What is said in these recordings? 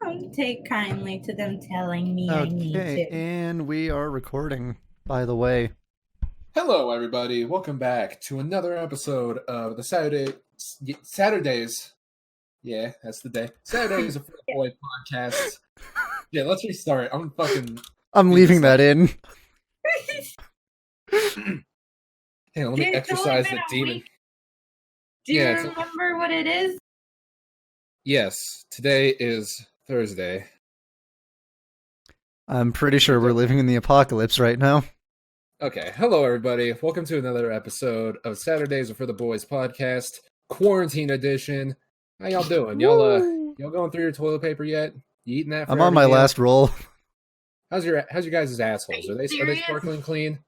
Don't take kindly to them telling me I need Okay, to. and we are recording, by the way. Hello, everybody. Welcome back to another episode of the Saturdays. Yeah, that's the day. Saturdays of Free Boy podcast. Yeah, let's restart. I'm fucking. I'm leaving that in. Hang on, let me Dude, it's only exercise been the a demon. week. Do you Yeah, remember what it is? Yes, today is Thursday. I'm pretty sure we're living in the apocalypse right now. Okay, hello, everybody. Welcome to another episode of Saturdays are for the Boys podcast, quarantine edition. How y'all doing? Y'all going through your toilet paper yet? You eating that? For I'm on my every meal? last roll. How's your guys' assholes? Are they serious? sparkling clean?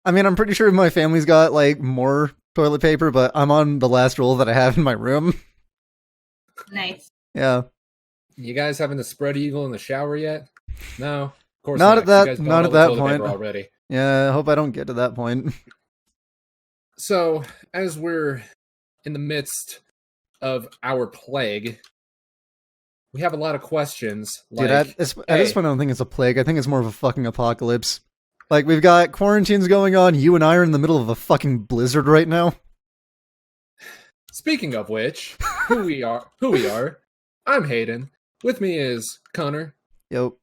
I mean, I'm pretty sure my family's got, like, more toilet paper, but I'm on the last roll that I have in my room. Nice. Yeah. You guys having the spread eagle in the shower yet? No, of course Not at that- You guys bought not all at the that toilet paper point. already. Yeah, I hope I don't get to that point. So, as we're in the midst of our plague, we have a lot of questions. Dude, Like, at this point, I don't think it's a plague. I think it's more of a fucking apocalypse. Like, we've got quarantines going on. You and I are in the middle of a fucking blizzard right now. speaking of which, who we are? I'm Hayden. With me is Connor Yo.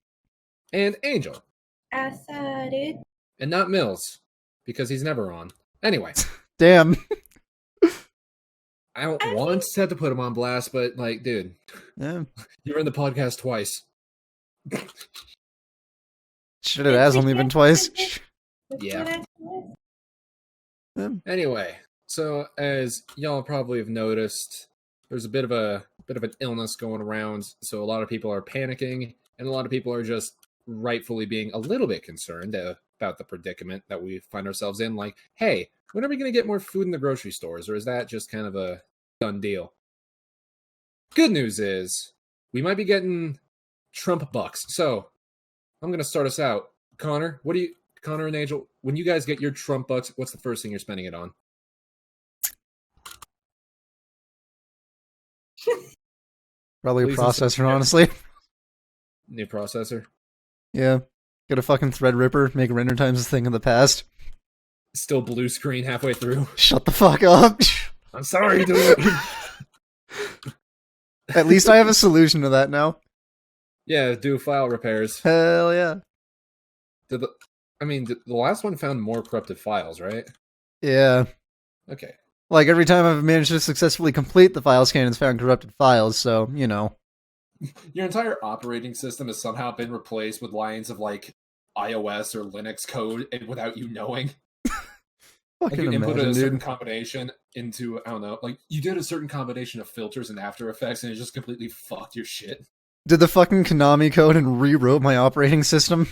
and Angel, Dude. and not Mills because he's never on. Anyway. Damn. I don't want to put him on blast, but like, dude, Yeah. you're in the podcast twice. Shit, it has only been twice. Yeah. Yeah. Anyway, so as y'all probably have noticed, there's a bit of an illness going around. So a lot of people are panicking, and a lot of people are just rightfully being a little bit concerned about the predicament that we find ourselves in. Like, hey, when are we going to get more food in the grocery stores, or is that just kind of a done deal? Good news is we might be getting Trump bucks. So I'm going to start us out. Connor and Angel, when you guys get your Trump bucks, what's the first thing you're spending it on? Probably a Please processor, don't- honestly. New processor. Yeah. Get a fucking Threadripper, make render times a thing of the past. Still blue screen halfway through. Shut the fuck up. I'm sorry, dude. At least I have a solution to that now. Yeah, do file repairs. Hell yeah. The last one found more corrupted files, right? Yeah. Okay. Like, every time I've managed to successfully complete the file scan, it's found corrupted files, so, you know. Your entire operating system has somehow been replaced with lines of, like, iOS or Linux code and without you knowing. Like, Fucking you input imagine, a certain dude. combination into, I don't know, like, you did a certain combination of filters in After Effects and it just completely fucked your shit. Did the fucking Konami code and rewrote my operating system?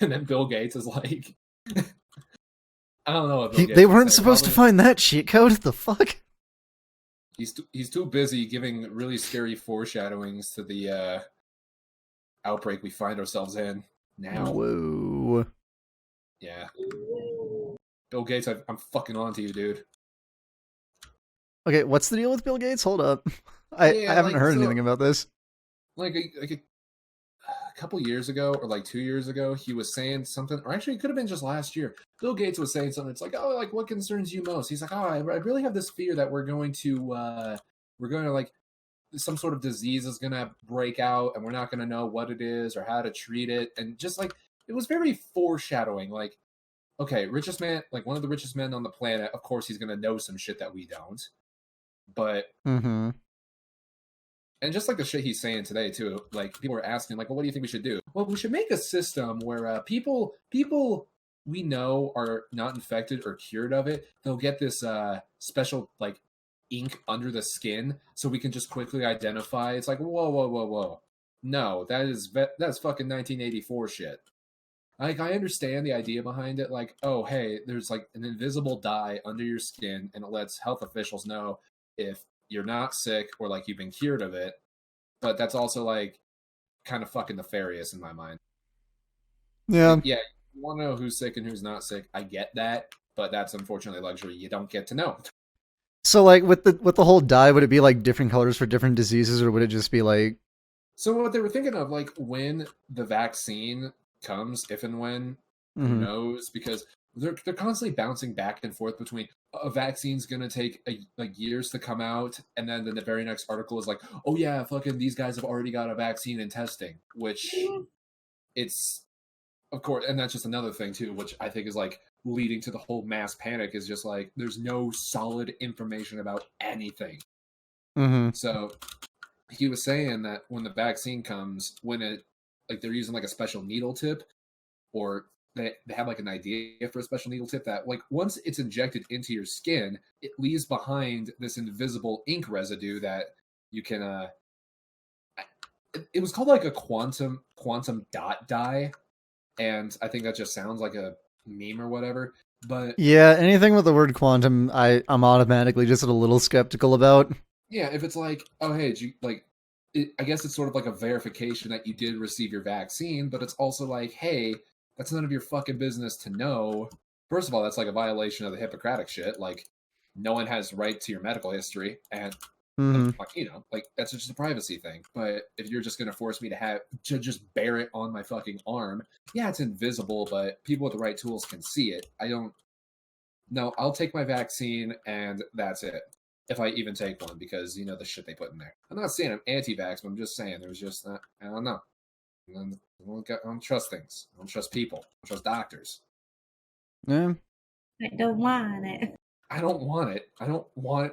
And then Bill Gates is like, I don't know. What Bill Gates They would weren't say. supposed to Probably- find that shit code? The fuck? He's too busy giving really scary foreshadowings to the outbreak we find ourselves in now. Whoa. Yeah, Bill Gates, I'm fucking on to you, dude. Okay, what's the deal with Bill Gates? Hold up. I Yeah, haven't like, heard so- anything about this. Like a couple years ago, or like 2 years ago, he was saying something, or actually, it could have been just last year. Bill Gates was saying something. It's like, oh, like what concerns you most? He's like, oh, I really have this fear that we're going to like some sort of disease is going to break out, and we're not going to know what it is or how to treat it, and just like it was very foreshadowing. Like, okay, richest man, like one of the richest men on the planet. Of course, he's going to know some shit that we don't, but. Mm-hmm. And just like the shit he's saying today too, like people are asking, like, well, what do you think we should do? Well, we should make a system where people we know are not infected or cured of it, they'll get this special like ink under the skin, so we can just quickly identify. It's like, whoa, no, that's fucking 1984 shit. Like, I understand the idea behind it, like, oh, hey, there's like an invisible dye under your skin, and it lets health officials know if you're not sick or like you've been cured of it, but that's also like kind of fucking nefarious in my mind. Yeah. Yeah, you want to know who's sick and who's not sick. I get that, but that's unfortunately a luxury you don't get to know. So like with the whole dye, would it be like different colors for different diseases, or would it just be like? So what they were thinking of, like when the vaccine comes, if and when, who Mhm. knows? Because they're constantly bouncing back and forth between a vaccine's gonna take like years to come out, and then the very next article is like, oh yeah, fucking these guys have already got a vaccine in testing, which it's of course, and that's just another thing too, which I think is like leading to the whole mass panic is just like there's no solid information about anything. Mhm. So he was saying that when the vaccine comes, when it like they're using like a special needle tip, or they have like an idea for a special needle tip that like once it's injected into your skin, it leaves behind this invisible ink residue that you can it was called like a quantum dot dye, and I think that just sounds like a meme or whatever. But Yeah, anything with the word quantum, I'm automatically just a little skeptical about. yeah, if it's like, oh hey, did you like I guess it's sort of like a verification that you did receive your vaccine, but it's also like, hey, that's none of your fucking business to know. First of all, that's like a violation of the Hippocratic shit. Like, no one has right to your medical history, and Mhm. like like that's just a privacy thing. But if you're just gonna force me to just bear it on my fucking arm, yeah, it's invisible, but people with the right tools can see it. I don't. No, I'll take my vaccine, and that's it. If I even take one, because the shit they put in there. I'm not saying I'm anti-vax, but I'm just saying there's just not, I don't know. I don't trust things. I don't trust people. I don't trust doctors. Yeah. I don't want it. I don't want it. I don't want.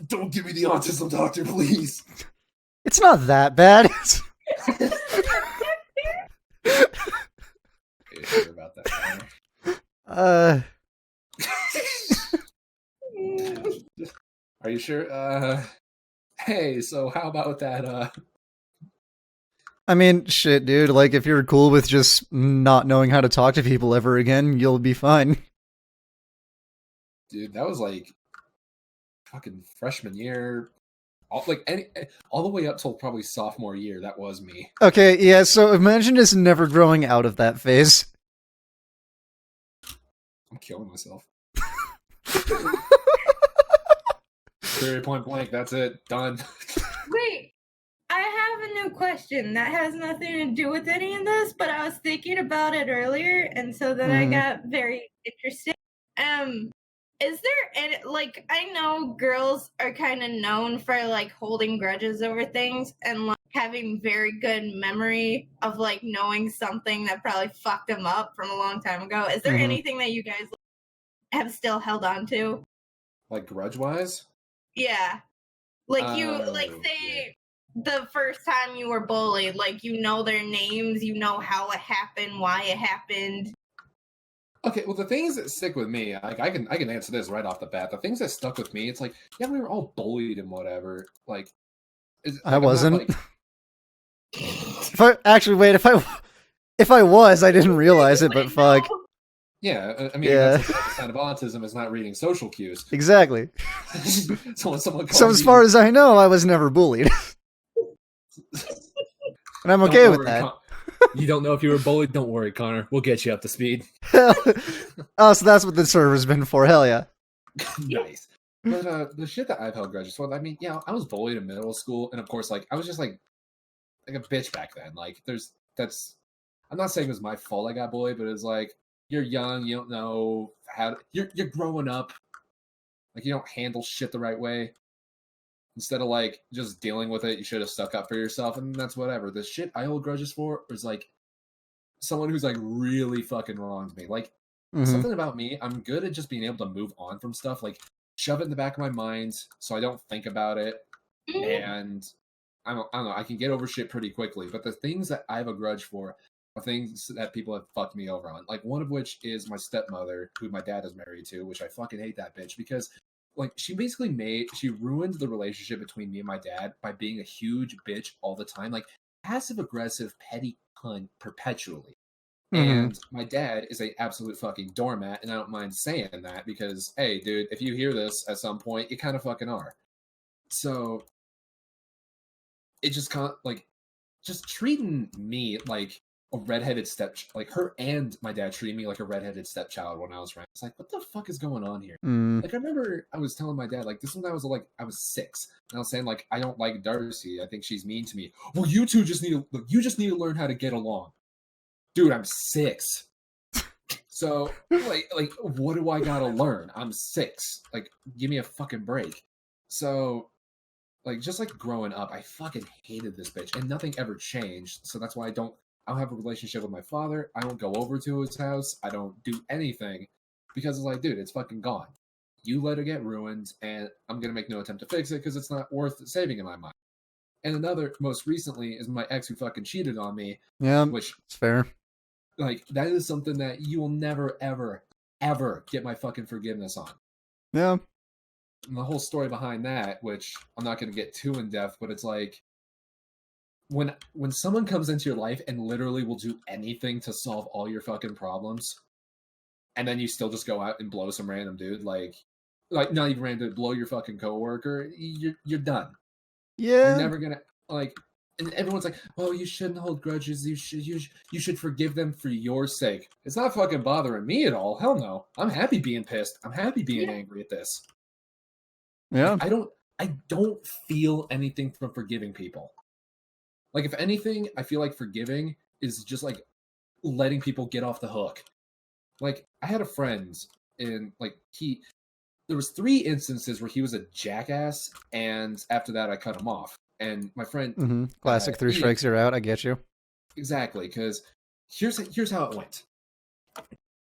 Don't give me the autism doctor, please. It's not that bad. Are you sure about that? uh, Are you sure? Hey, so how about that? I mean, shit, dude. Like, if you're cool with just not knowing how to talk to people ever again, you'll be fine. Dude, that was like fucking freshman year, all the way up till probably sophomore year. That was me. Okay, yeah. So imagine just never growing out of that phase. I'm killing myself. Period, point blank. That's it. Done. Wait, I have a new question that has nothing to do with any of this, but I was thinking about it earlier, and so then I got very interested. Is there any, like, I know girls are kind of known for like holding grudges over things and like having very good memory of like knowing something that probably fucked them up from a long time ago. Is there anything that you guys have still held on to? Like grudge wise? Yeah. Like you like Oh, say the first time you were bullied, like you know their names, you know how it happened, why it happened. okay, well, the things that stick with me, like I can answer this right off the bat. The things that stuck with me, it's like, yeah, we were all bullied and whatever. Like, I I'm not wasn't. like, If I actually wait, if I was, I didn't realize it. But fuck. yeah, I mean, Yeah. that's a sign of autism is not reading social cues. Exactly. So when someone calls So as far as I know, I was never bullied, and I'm okay with that. You don't know if you were bullied? Don't worry, Connor. We'll get you up to speed. Oh, so that's what the server's been for. Hell yeah. Nice. But the shit that I've held grudges for, I mean, yeah, I was bullied in middle school, and of course, like I was just like a bitch back then. Like, I'm not saying it was my fault I got bullied, but it's like you're young, you don't know you're growing up, like you don't handle shit the right way. Instead of like just dealing with it, you should have stuck up for yourself, and that's whatever. The shit I hold grudges for is like someone who's like really fucking wronged me. Like something about me, I'm good at just being able to move on from stuff, like shove it in the back of my mind so I don't think about it, and I don't know, I can get over shit pretty quickly. But the things that I have a grudge for are things that people have fucked me over on. Like one of which is my stepmother, who my dad is married to, which I fucking hate that bitch because like she ruined the relationship between me and my dad by being a huge bitch all the time, like passive aggressive, petty cunt perpetually. And my dad is a absolute fucking doormat, and I don't mind saying that because, hey, dude, if you hear this at some point, you kind of fucking are. So it just just treating me like a redheaded like her and my dad treated me like a redheaded stepchild when I was around. It's like, what the fuck is going on here? Like, I remember I was telling my dad, like, this was when I was 6, and I was saying, like, I don't like Darcy. I think she's mean to me. Well, you just need to learn how to get along, dude. I'm 6. So, like, what do I gotta learn? I'm 6. Like, give me a fucking break. So, like, just like growing up, I fucking hated this bitch, and nothing ever changed. So that's why I don't have a relationship with my father. I don't go over to his house. I don't do anything because it's like, dude, it's fucking gone. You let it get ruined, and I'm gonna make no attempt to fix it because it's not worth saving in my mind. And another, most recently, is my ex who fucking cheated on me. Yeah, which it's fair. Like, that is something that you will never, ever, ever get my fucking forgiveness on. Yeah. And the whole story behind that, which I'm not going to get too in depth, but it's like, when someone comes into your life and literally will do anything to solve all your fucking problems, and then you still just go out and blow some random dude, like not even random, blow your fucking coworker, you're done. Yeah. You're never gonna, like, and everyone's like, "Oh, you shouldn't hold grudges. You should forgive them for your sake." It's not fucking bothering me at all. Hell no. I'm happy being pissed. I'm happy being angry at this. Yeah. Like, I don't feel anything from forgiving people. Like, if anything, I feel like forgiving is just like letting people get off the hook. Like, I had a friend, and like, there was 3 instances where he was a jackass, and after that I cut him off. And my friend, classic 3 strikes you're out. I get you. Exactly, because here's how it went.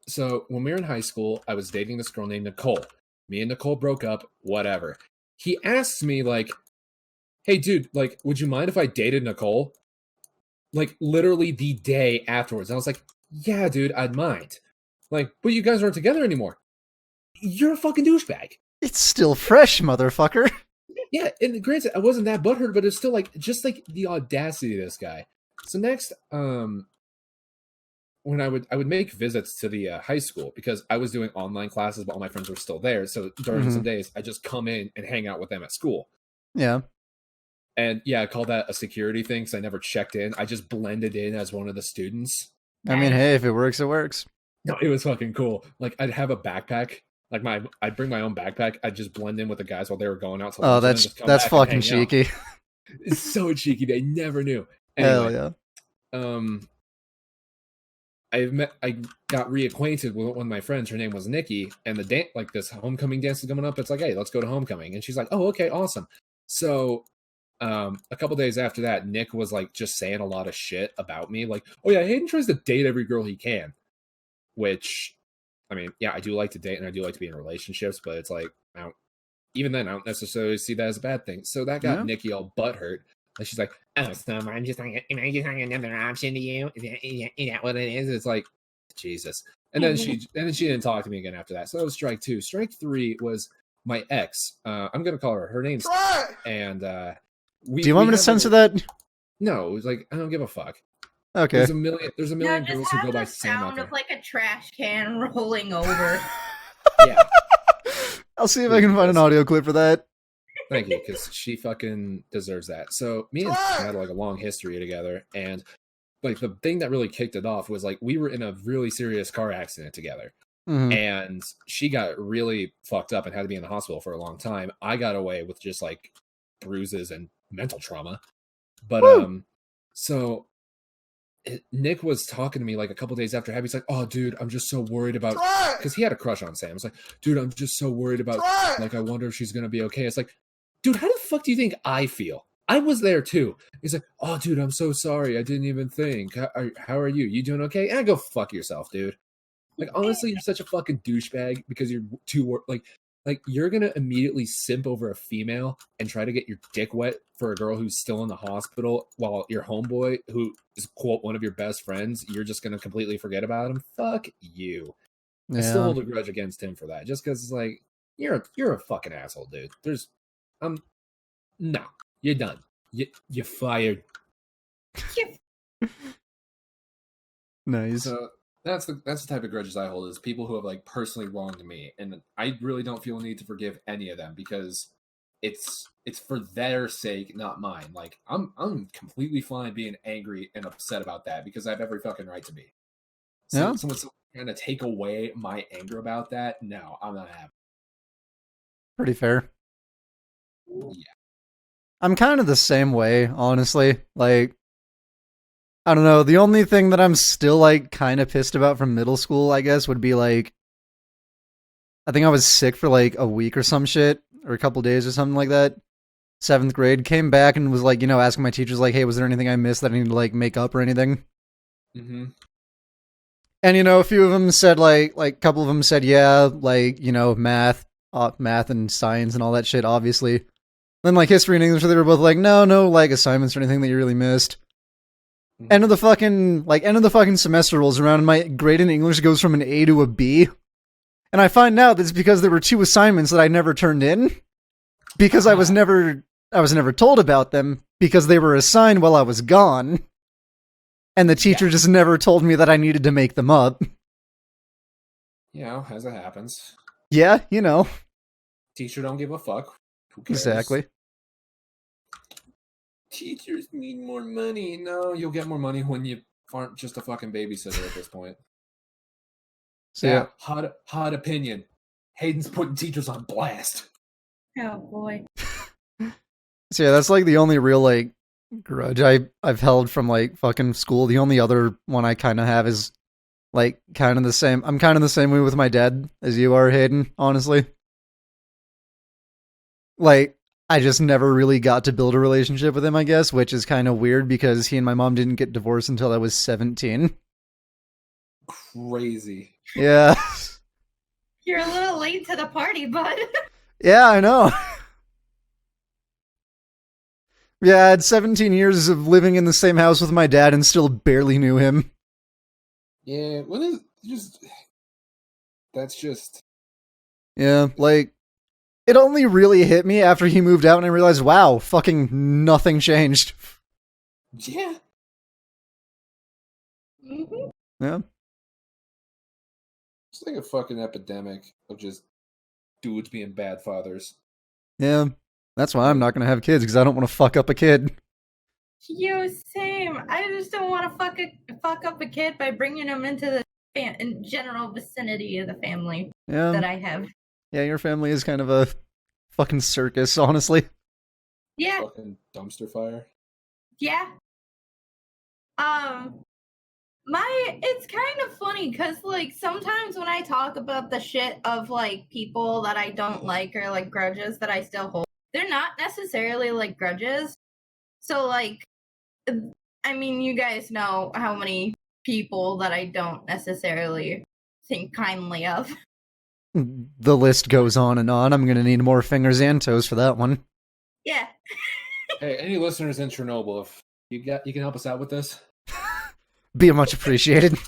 So when we were in high school, I was dating this girl named Nicole. Me and Nicole broke up. Whatever. He asked me, like, "Hey, dude, like, would you mind if I dated Nicole?" Like, literally the day afterwards. I was like, "Yeah, dude, I'd mind." Like, but you guys aren't together anymore. You're a fucking douchebag. It's still fresh, motherfucker. Yeah, and granted, I wasn't that butthurt, but it's still like, just like the audacity of this guy. So next, when I would make visits to the high school, because I was doing online classes, but all my friends were still there. So during some days, I just come in and hang out with them at school. Yeah. And yeah, I call that a security thing because I never checked in. I just blended in as one of the students. I mean, hey, if it works, it works. No, it was fucking cool. Like, I'd have a backpack. Like, I'd bring my own backpack. I'd just blend in with the guys while they were going out to lunch. Oh, that's fucking cheeky. It's so cheeky. They never knew. Hell Anyway, yeah. I got reacquainted with one of my friends. Her name was Nikki, and the like, this homecoming dance is coming up. It's like, hey, let's go to homecoming. And she's like, oh, okay, awesome. So a couple days after that, Nick was like just saying a lot of shit about me. Like, oh yeah, Hayden tries to date every girl he can. Which, I mean, yeah, I do like to date and I do like to be in relationships, but it's like, even then, I don't necessarily see that as a bad thing. So that got Nikki all butthurt. And she's like, oh, so I'm just like another option to you? Is that what it is? It's like, Jesus. And then she didn't talk to me again after that. So that was strike 2. Strike 3 was my ex. I'm gonna call her. Her name's and do you want me to censor that? No, it was like, I don't give a fuck. Okay. There's a million girls who go by Sam. Sound of like a trash can rolling over. Yeah. I'll see if I can find an audio clip for that. Thank you, because she fucking deserves that. So me and Sam had like a long history together, and like the thing that really kicked it off was like we were in a really serious car accident together. And she got really fucked up and had to be in the hospital for a long time. I got away with just like bruises and mental trauma. But so Nick was talking to me like a couple days after He's like, oh, dude, I'm just so worried about, because he had a crush on Sam. It's like, dude, I'm just so worried about, like, I wonder if she's going to be okay. It's like, dude, how the fuck do you think I feel? I was there too. He's like, oh, dude, I'm so sorry. I didn't even think. How are you? You doing okay? And go fuck yourself, dude. Like, honestly, you're such a fucking douchebag because you're too, like you're going to immediately simp over a female and try to get your dick wet for a girl who's still in the hospital while your homeboy, who is, quote, one of your best friends, you're just going to completely forget about him. Fuck you. Yeah. I still hold a grudge against him for that, just because it's like, you're a fucking asshole, dude. No, you're done. You're fired. Nice. So that's the type of grudges I hold, is people who have like personally wronged me, and I really don't feel a need to forgive any of them, because it's for their sake, not mine. Like I'm completely fine being angry and upset about that because I have every fucking right to be. So Yeah. someone's trying to take away my anger about that. No, I'm not having. Pretty fair. Yeah. I'm kind of the same way, honestly. Like, I don't know. The only thing that I'm still like kind of pissed about from middle school, I guess, would be like, I think I was sick for like a week or some shit, or a couple days or something like that. 7th grade, came back and was like, asking my teachers like, hey, was there anything I missed that I need to like make up or anything? Mm-hmm. And a few of them said like a couple of them said, yeah, like, math and science and all that shit, obviously. Then like history and English, they were both like, no, like assignments or anything that you really missed. Mm-hmm. End of the fucking semester rolls around and my grade in English goes from an A to a B. And I find out that it's because there were 2 assignments that I never turned in. Because I was never told about them because they were assigned while I was gone. And the teacher just never told me that I needed to make them up. As it happens. Yeah, Teacher don't give a fuck. Who cares? Exactly. Teachers need more money. No, you'll get more money when you aren't just a fucking babysitter at this point. So yeah. Hot opinion. Hayden's putting teachers on blast. Oh boy. So yeah, that's like the only real like grudge I've held from like fucking school. The only other one I kind of have is like kind of the same. I'm kind of the same way with my dad as you are, Hayden, honestly. Like, I just never really got to build a relationship with him, I guess, which is kind of weird because he and my mom didn't get divorced until I was 17. Crazy. Yeah. You're a little late to the party, bud. Yeah, I know. Yeah, I had 17 years of living in the same house with my dad and still barely knew him. Yeah, that's just... Yeah, like, it only really hit me after he moved out and I realized, wow, fucking nothing changed. Yeah. Mm-hmm. Yeah. It's like a fucking epidemic of just dudes being bad fathers. Yeah. That's why I'm not going to have kids, because I don't want to fuck up a kid. Yo, same. I just don't want to fuck up a kid by bringing him into the general vicinity of the family that I have. Yeah, your family is kind of a fucking circus, honestly. Yeah. Fucking dumpster fire. Yeah. It's kind of funny because, like, sometimes when I talk about the shit of, like, people that I don't like or, like, grudges that I still hold, they're not necessarily, like, grudges. So, like, I mean, you guys know how many people that I don't necessarily think kindly of. The list goes on and on. I'm going to need more fingers and toes for that one. Yeah. Hey, any listeners in Chernobyl, if you can help us out with this? Be much appreciated.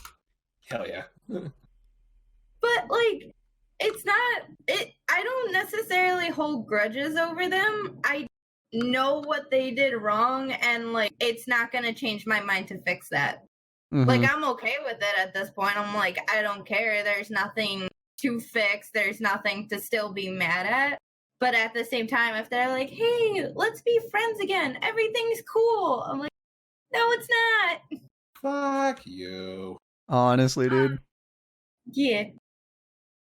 Hell yeah. But, like, I don't necessarily hold grudges over them. I know what they did wrong, and, like, it's not gonna change my mind to fix that. Mm-hmm. Like, I'm okay with it at this point. I'm like, I don't care. There's nothing to fix. There's nothing to still be mad at. But at the same time, if they're like, hey, let's be friends again, everything's cool, I'm like, no, it's not. Fuck you. Honestly, dude. Yeah.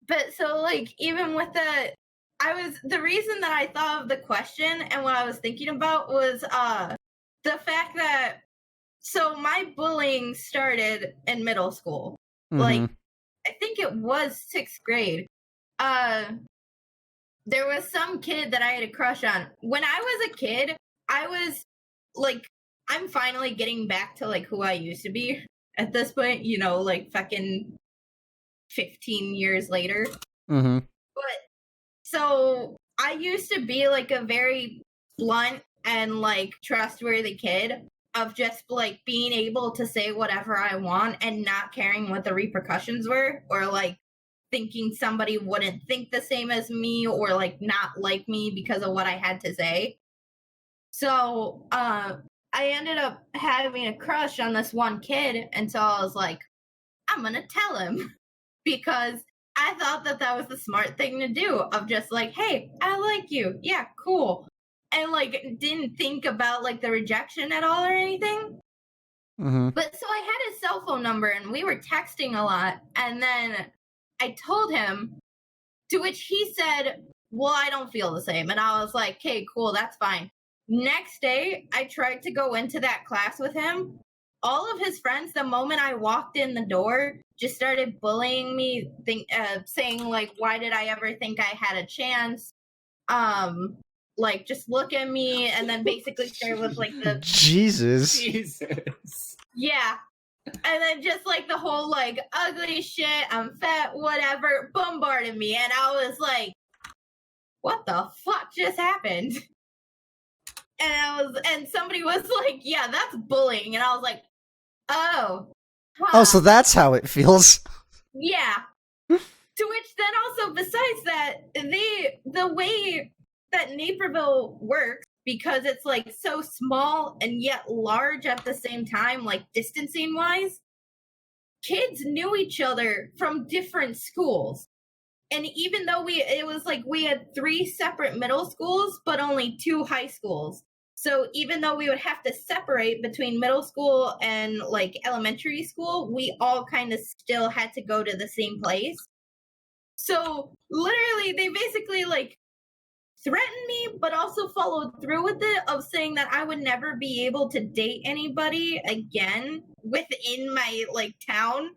But so, like, even with the reason that I thought of the question and what I was thinking about was the fact that, so my bullying started in middle school. Mm-hmm. Like, I think it was 6th grade. There was some kid that I had a crush on. When I was a kid, I was, like, I'm finally getting back to, like, who I used to be at this point, like, fucking 15 years later. Mm-hmm. But, so, I used to be, like, a very blunt and, like, trustworthy kid of just, like, being able to say whatever I want and not caring what the repercussions were, or, like, thinking somebody wouldn't think the same as me or, like, not like me because of what I had to say. So, I ended up having a crush on this one kid, and so I was like, I'm gonna tell him, because I thought that was the smart thing to do, of just like, hey, I like you. Yeah, cool. And like didn't think about like the rejection at all or anything. Mm-hmm. But so I had his cell phone number and we were texting a lot. And then I told him, to which he said, well, I don't feel the same. And I was like, okay, cool, that's fine. Next day, I tried to go into that class with him. All of his friends, the moment I walked in the door, just started bullying me, saying like, why did I ever think I had a chance? Like, just look at me, and then basically started with like the Jesus. yeah. And then just like the whole like ugly shit, I'm fat, whatever, bombarded me. And I was like, what the fuck just happened? And somebody was like, yeah, that's bullying. And I was like, oh. Huh. Oh, so that's how it feels. Yeah. To which then also, besides that, the way that Naperville works, because it's like so small and yet large at the same time, like distancing wise, kids knew each other from different schools. And even though we had 3 separate middle schools, but only 2 high schools. So even though we would have to separate between middle school and like elementary school, we all kind of still had to go to the same place. So literally they basically like threatened me, but also followed through with it, of saying that I would never be able to date anybody again within my like town,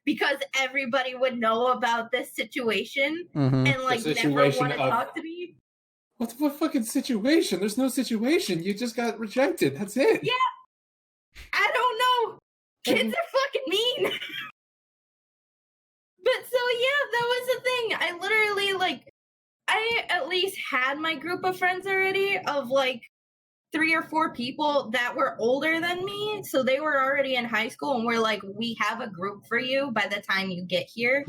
because everybody would know about this situation and like never want to talk to me. What fucking situation? There's no situation. You just got rejected. That's it. Yeah. I don't know. Kids are fucking mean. But so yeah, that was the thing. I literally like, I at least had my group of friends already, of like 3 or 4 people that were older than me. So they were already in high school, and we're like, we have a group for you by the time you get here.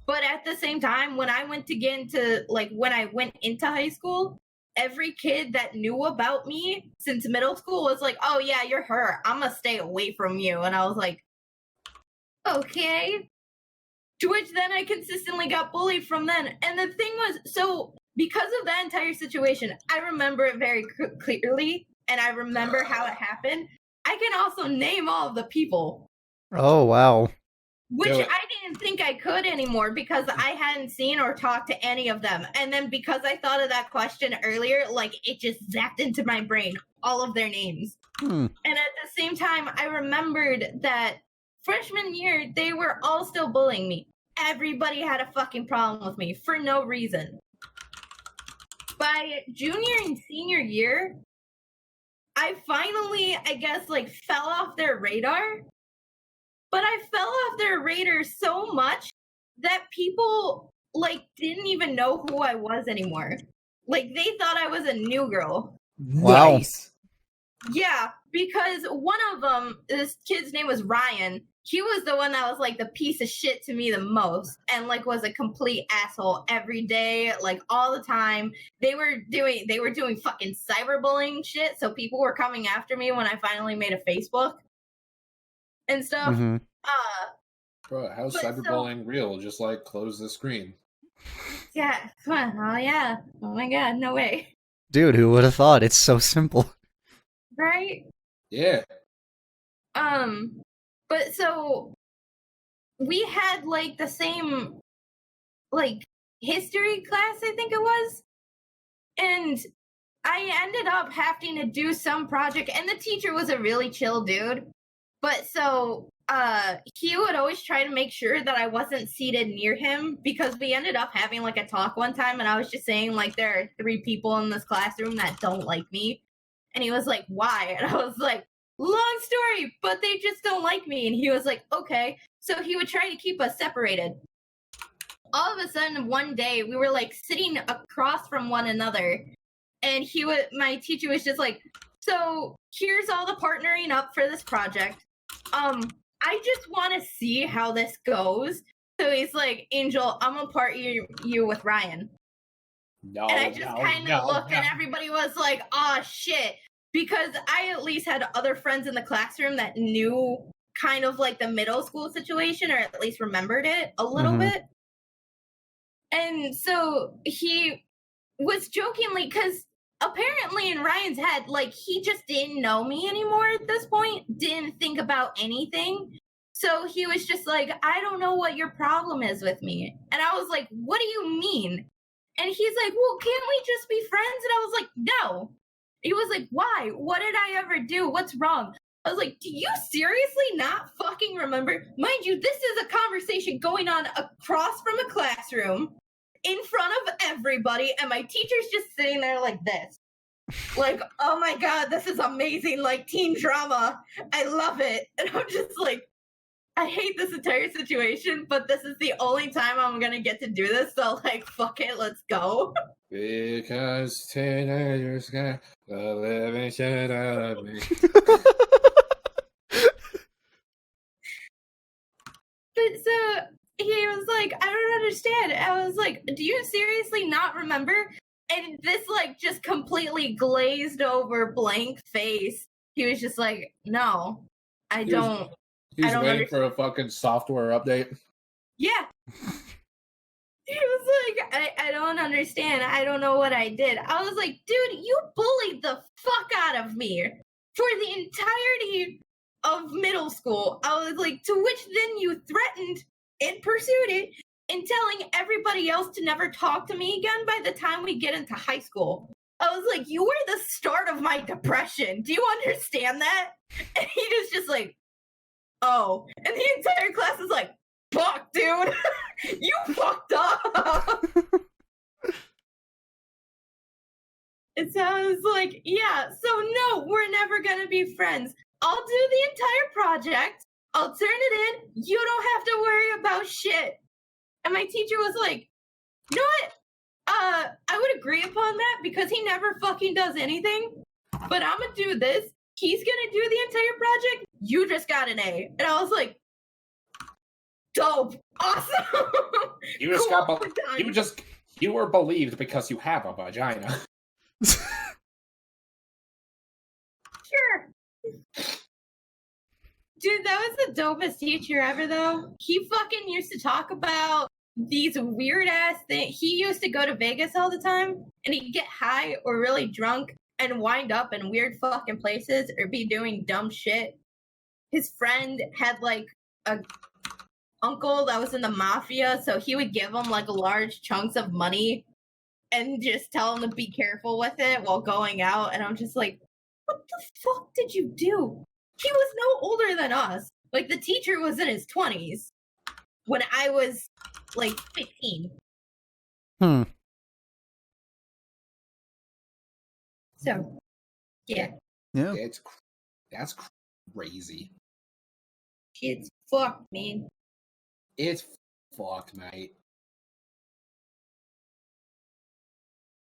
But at the same time, when I went into high school, every kid that knew about me since middle school was like, oh yeah, you're her. I'm gonna stay away from you. And I was like, okay. To which then I consistently got bullied from then. And the thing was, so because of that entire situation, I remember it very clearly, and I remember how it happened. I can also name all of the people. Oh, wow. Which I didn't think I could anymore, because I hadn't seen or talked to any of them. And then because I thought of that question earlier, like it just zapped into my brain, all of their names. And at the same time, I remembered that freshman year, they were all still bullying me. Everybody had a fucking problem with me for no reason. By junior and senior year, I finally, I guess, like fell off their radar. But I fell off their radar so much that people like didn't even know who I was anymore. Like they thought I was a new girl. Wow. Nice. Yeah, because one of them, this kid's name was Ryan. He was the one that was like the piece of shit to me the most, and like was a complete asshole every day, like all the time. They were doing fucking cyberbullying shit, so people were coming after me when I finally made a Facebook and stuff. Bro, how's cyberbullying real? Just like close the screen. Yeah, come on. Oh yeah. Oh my god, no way. Dude, who would have thought? It's so simple. Right? Yeah. But so we had like the same like history class, I think it was. And I ended up having to do some project, and the teacher was a really chill dude. But so he would always try to make sure that I wasn't seated near him, because we ended up having like a talk one time, and I was just saying like, there are 3 people in this classroom that don't like me. And he was like, why? And I was like, long story, but they just don't like me. And he was like, okay. So he would try to keep us separated. All of a sudden, one day, we were like sitting across from one another, and my teacher was just like, so here's all the partnering up for this project. I just want to see how this goes. So he's like, Angel, I'm gonna part you with Ryan. No, and I just kind of looked, and everybody was like, "Ah, shit," because I at least had other friends in the classroom that knew kind of like the middle school situation, or at least remembered it a little bit. And so he was jokingly, because apparently in Ryan's head, like, he just didn't know me anymore at this point, didn't think about anything. So he was just like, I don't know what your problem is with me. And I was like, what do you mean? And he's like, well, can't we just be friends? And I was like, no. He was like, why? What did I ever do? What's wrong? I was like, do you seriously not fucking remember? Mind you, this is a conversation going on across from a classroom in front of everybody, and my teacher's just sitting there like this. Like, oh my god, this is amazing, like teen drama. I love it. And I'm just like, I hate this entire situation, but this is the only time I'm gonna get to do this, so like, fuck it, let's go. Because teenagers got the living shit out of me. But so he was like, I don't understand. I was like, do you seriously not remember? And this like just completely glazed over blank face. He was just like, no, I don't. He was I don't waiting understand. for a fucking software update. Yeah. He was like, I don't understand. I don't know what I did. I was like, dude, you bullied the fuck out of me for the entirety of middle school. I was like, to which then you threatened and pursued it and telling everybody else to never talk to me again by the time we get into high school. I was like, you were the start of my depression. Do you understand that? And he was just like, oh. And the entire class was like, fuck, dude. You fucked up. And so I was like, yeah, so no, we're never going to be friends. I'll do the entire project. I'll turn it in. You don't have to worry about shit. And my teacher was like, you know what? I would agree upon that because he never fucking does anything. But I'm going to do this. He's going to do the entire project. You just got an A. And I was like, dope. Awesome. You just Cool, got we're done. you were believed because you have a vagina. Sure. Dude, that was the dopest teacher ever, though. He fucking used to talk about these weird ass things. He used to go to Vegas all the time, and he'd get high or really drunk and wind up in weird fucking places or be doing dumb shit. His friend had like a uncle that was in the mafia, so he would give him like large chunks of money and just tell him to be careful with it while going out. And I'm just like, what the fuck did you do? He was no older than us. Like, the teacher was in his 20s when I was like 15. So, yeah. Yeah. That's crazy. It's fucked, man. It's fucked, mate.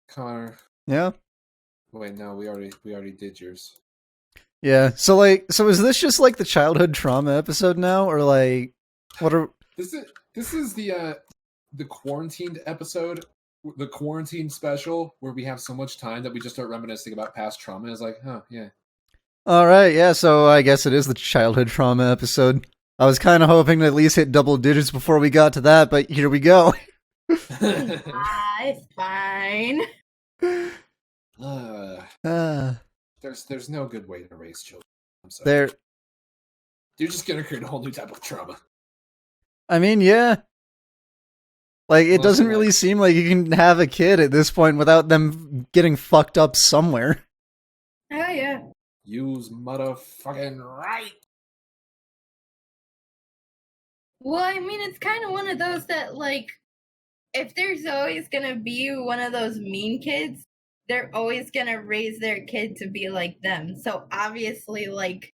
Connor. Yeah. Wait, no, we already did yours. Yeah. So is this just like the childhood trauma episode now, or like what are This is the quarantined episode, the quarantine special, where we have so much time that we just start reminiscing about past trauma. It's like, oh yeah. All right, yeah, so I guess it is the childhood trauma episode. I was kind of hoping to at least hit double digits before we got to that, but here we go. It's fine. There's no good way to raise children. I'm sorry. You're just gonna create a whole new type of trauma. I mean, yeah. Like, it doesn't really seem like you can have a kid at this point without them getting fucked up somewhere. Oh, yeah. Use motherfucking right. Well, I mean, it's kind of one of those that, like, if there's always gonna be one of those mean kids, they're always gonna raise their kid to be like them. So obviously, like,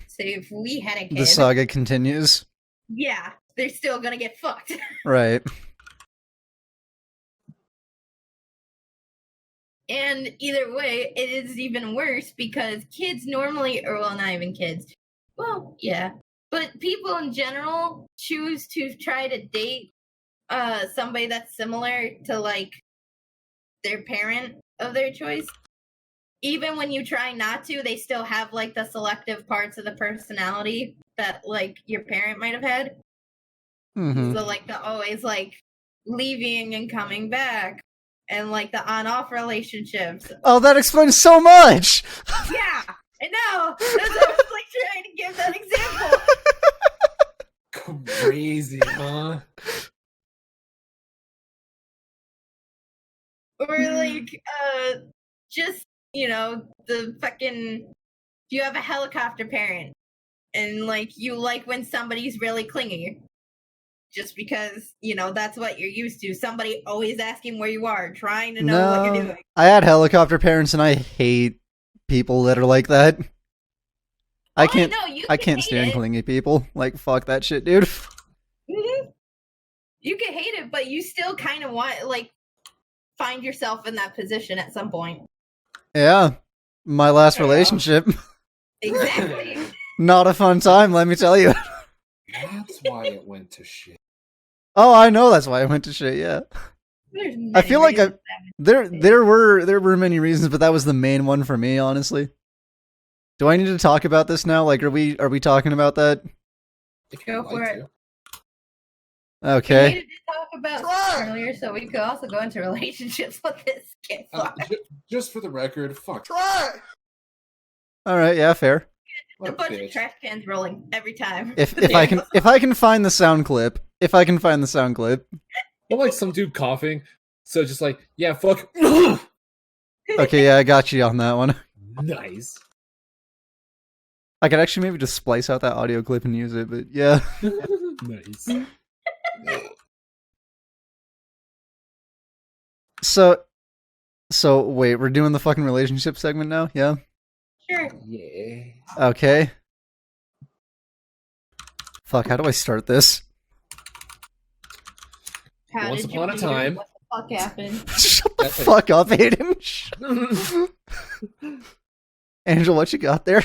say if we had a kid, The saga continues. Yeah, they're still gonna get fucked. Right. And either way, it is even worse because kids normally, or well, not even kids. Well, yeah. But people in general choose to try to date somebody that's similar to, like, their parent of their choice. Even when you try not to, they still have, like, the selective parts of the personality that, like, your parent might have had. Mm-hmm. So, like, the always, like, leaving and coming back, and like the on-off relationships. Oh, that explains so much. Yeah, I know. That's what I was like trying to give that example. Crazy, huh? Or like, just, you know, the fucking, you have a helicopter parent, and like you like when somebody's really clingy. Just because, you know, that's what you're used to. Somebody always asking where you are, trying to know what you're doing. I had helicopter parents, and I hate people that are like that. I can't stand clingy people. Like, fuck that shit, dude. Mm-hmm. You can hate it, but you still kind of want, like, find yourself in that position at some point. Yeah. My last relationship. Exactly. Not a fun time, let me tell you. That's why it went to shit. Oh, I know that's why I went to shit, yeah. I feel like there were many reasons, but that was the main one for me, honestly. Do I need to talk about this now? Like, are we talking about that? Go for it. Okay. We needed to talk about earlier, so we could also go into relationships with this kid. Just for the record, fuck. All right, yeah, fair. A bunch of trash cans rolling every time. If I can find the sound clip, Well, like some dude coughing, so just like, yeah, fuck. Okay, yeah, I got you on that one. Nice. I could actually maybe just splice out that audio clip and use it, but yeah. Nice. So wait, we're doing the fucking relationship segment now? Yeah? Sure. Yeah. Okay. Fuck, how do I start this? Once upon a time. What the fuck happened? Shut the fuck up, Aiden. Angel, what you got there?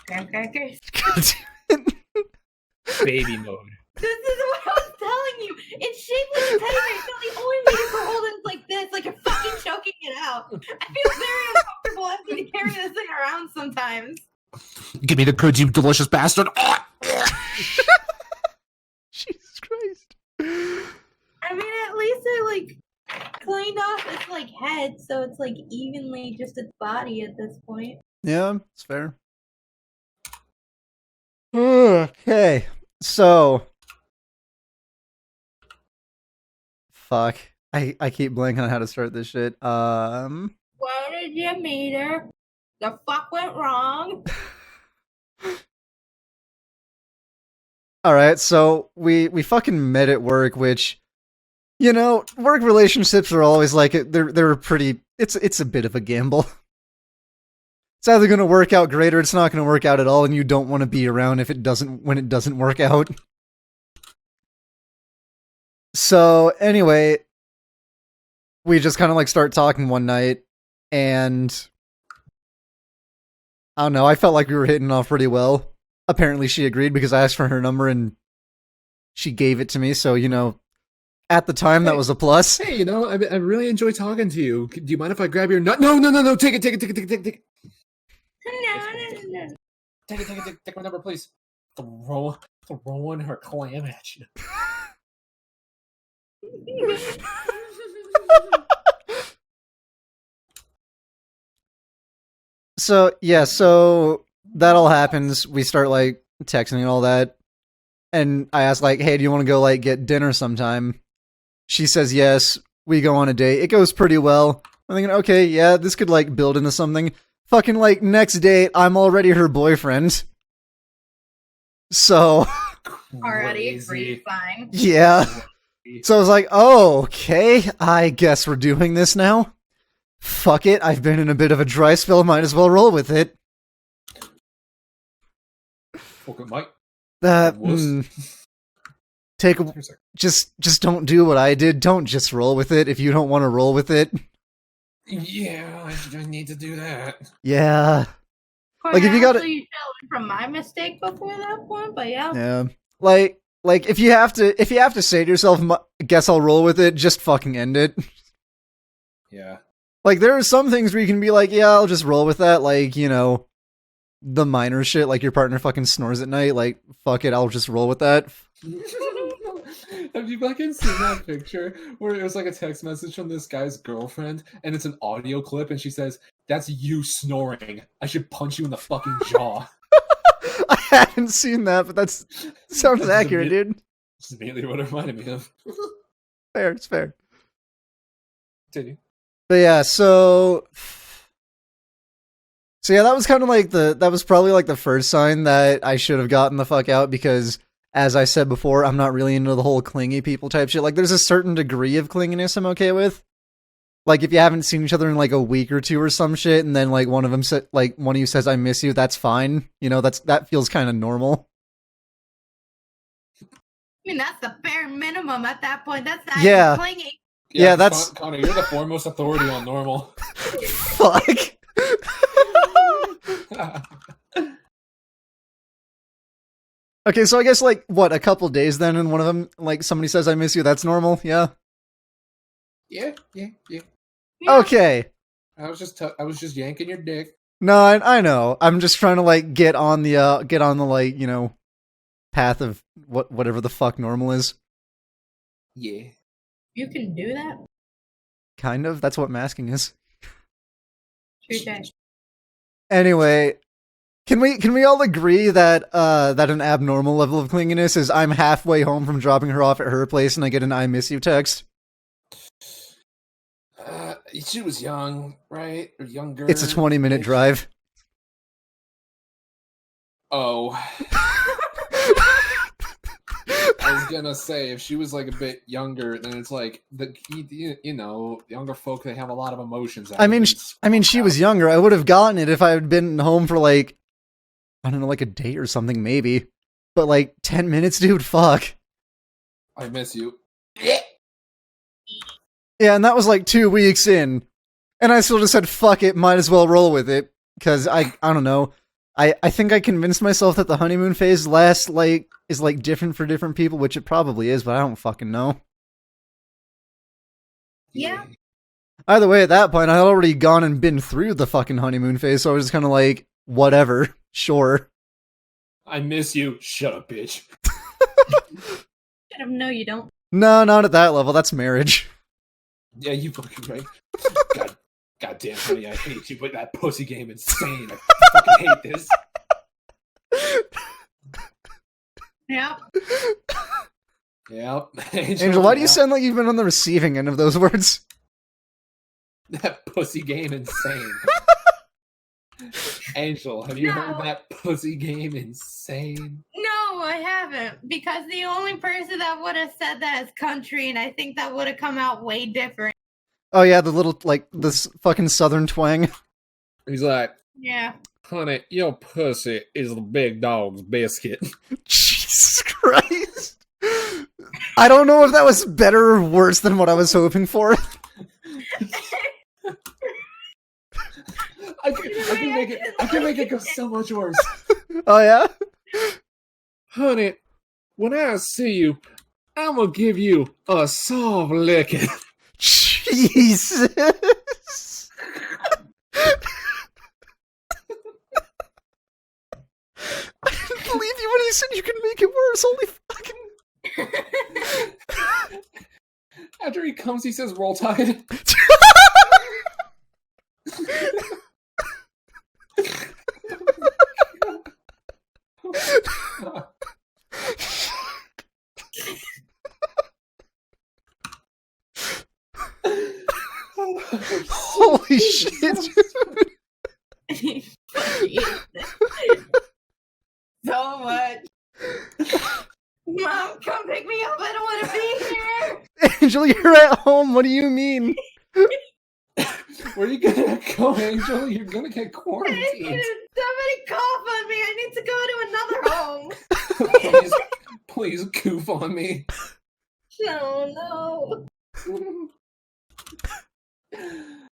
Graham crackers. Baby mode. This is what I was telling you. It's shaped like a teddy bear, so the only way you can hold it like this, like you're fucking choking it out. I feel very uncomfortable having to carry this thing around sometimes. Give me the goods, you delicious bastard. Jesus Christ. I mean, at least it like cleaned off its like head, so it's like evenly just its body at this point. Yeah, it's fair. Okay, so fuck. I keep blanking on how to start this shit. Where did you meet her? The fuck went wrong? Alright, so we fucking met at work, which, you know, work relationships are always like, they're pretty, it's a bit of a gamble. It's either gonna work out great or it's not gonna work out at all, and you don't want to be around when it doesn't work out. So, anyway, we just kind of like start talking one night, and I don't know, I felt like we were hitting off pretty well. Apparently she agreed because I asked for her number and she gave it to me, so, you know, at the time that was a plus. Hey, you know, I really enjoy talking to you. Do you mind if I grab your nut? No, take it. No. Take my number, please. Throwing her clam at you. So that all happens. We start like texting and all that. And I ask like, hey, do you want to go like get dinner sometime? She says yes. We go on a date. It goes pretty well. I'm thinking, okay, yeah, this could like build into something. Fucking like next date, I'm already her boyfriend. So already agreed, fine. Yeah. So I was like, oh, okay, I guess we're doing this now. Fuck it, I've been in a bit of a dry spell, might as well roll with it. Okay, Mike. Just don't do what I did. Don't just roll with it if you don't want to roll with it. Yeah, I need to do that. Yeah. Like if you got it from my mistake before that point, but yeah. Yeah. Like if you have to say to yourself, guess I'll roll with it, just fucking end it. Yeah. Like there are some things where you can be like, yeah, I'll just roll with that, like, you know, the minor shit, like your partner fucking snores at night, like, fuck it, I'll just roll with that. Have you fucking seen that picture where it was like a text message from this guy's girlfriend and it's an audio clip and she says, "That's you snoring. I should punch you in the fucking jaw." I haven't seen that, but sounds accurate, dude. That's immediately what it reminded me of. Fair, it's fair. Continue. But yeah, so yeah, that was kind of like that was probably like the first sign that I should have gotten the fuck out because, as I said before, I'm not really into the whole clingy people type shit. Like, there's a certain degree of clinginess I'm okay with. Like, if you haven't seen each other in like a week or two or some shit, and then like one of you says "I miss you," that's fine. You know, that feels kind of normal. I mean, that's the bare minimum at that point. That's not Yeah. even clingy. Yeah, that's Connor. You're the foremost authority on normal. fuck. Okay, so I guess like what, a couple days then, and one of them like somebody says "I miss you." That's normal, yeah. Yeah. Yeah. Okay. I was just yanking your dick. No, I know. I'm just trying to like get on the like, you know, path of whatever the fuck normal is. Yeah. You can do that? Kind of. That's what masking is. Touché. Anyway, can we all agree that that an abnormal level of clinginess is I'm halfway home from dropping her off at her place and I get an "I miss you" text? She was young, right? Or younger. It's a 20-minute drive. Oh. I was gonna say, if she was like a bit younger, then it's like you know, younger folk, they have a lot of emotions. I mean, she was younger. I would have gotten it if I had been home for like, I don't know, like a day or something, maybe. But like 10 minutes, dude, fuck. I miss you. Yeah, and that was like 2 weeks in. And I still just said, fuck it, might as well roll with it. Because I don't know. I think I convinced myself that the honeymoon phase is like different for different people, which it probably is, but I don't fucking know. Yeah. Either way, at that point, I had already gone and been through the fucking honeymoon phase, so I was just kind of like, whatever, sure. I miss you. Shut up, bitch. No, you don't. No, not at that level. That's marriage. Yeah, you fucking right. God damn, honey, I hate you, but that pussy game insane. I fucking hate this. Yep. Yep. Angel, why do you sound like you've been on the receiving end of those words? That pussy game insane. Angel, have you heard that pussy game insane? No, I haven't. Because the only person that would have said that is Country, and I think that would have come out way different. Oh yeah, the little, like, this fucking southern twang. He's like, Yeah. honey, your pussy is the big dog's biscuit. Jesus Christ. I don't know if that was better or worse than what I was hoping for. I can make it go so much worse. Oh yeah? Honey, when I see you, I'm gonna give you a soft licking. Jesus. I didn't believe you when he said you can make it worse. Holy fucking. After he comes, he says, "Roll Tide." Holy shit. So much. Mom, come pick me up. I don't want to be here. Angel, you're at home. What do you mean? Where are you gonna go, Angel? You're gonna get quarantined. Somebody cough on me. I need to go to another home. Please goof on me. Oh no.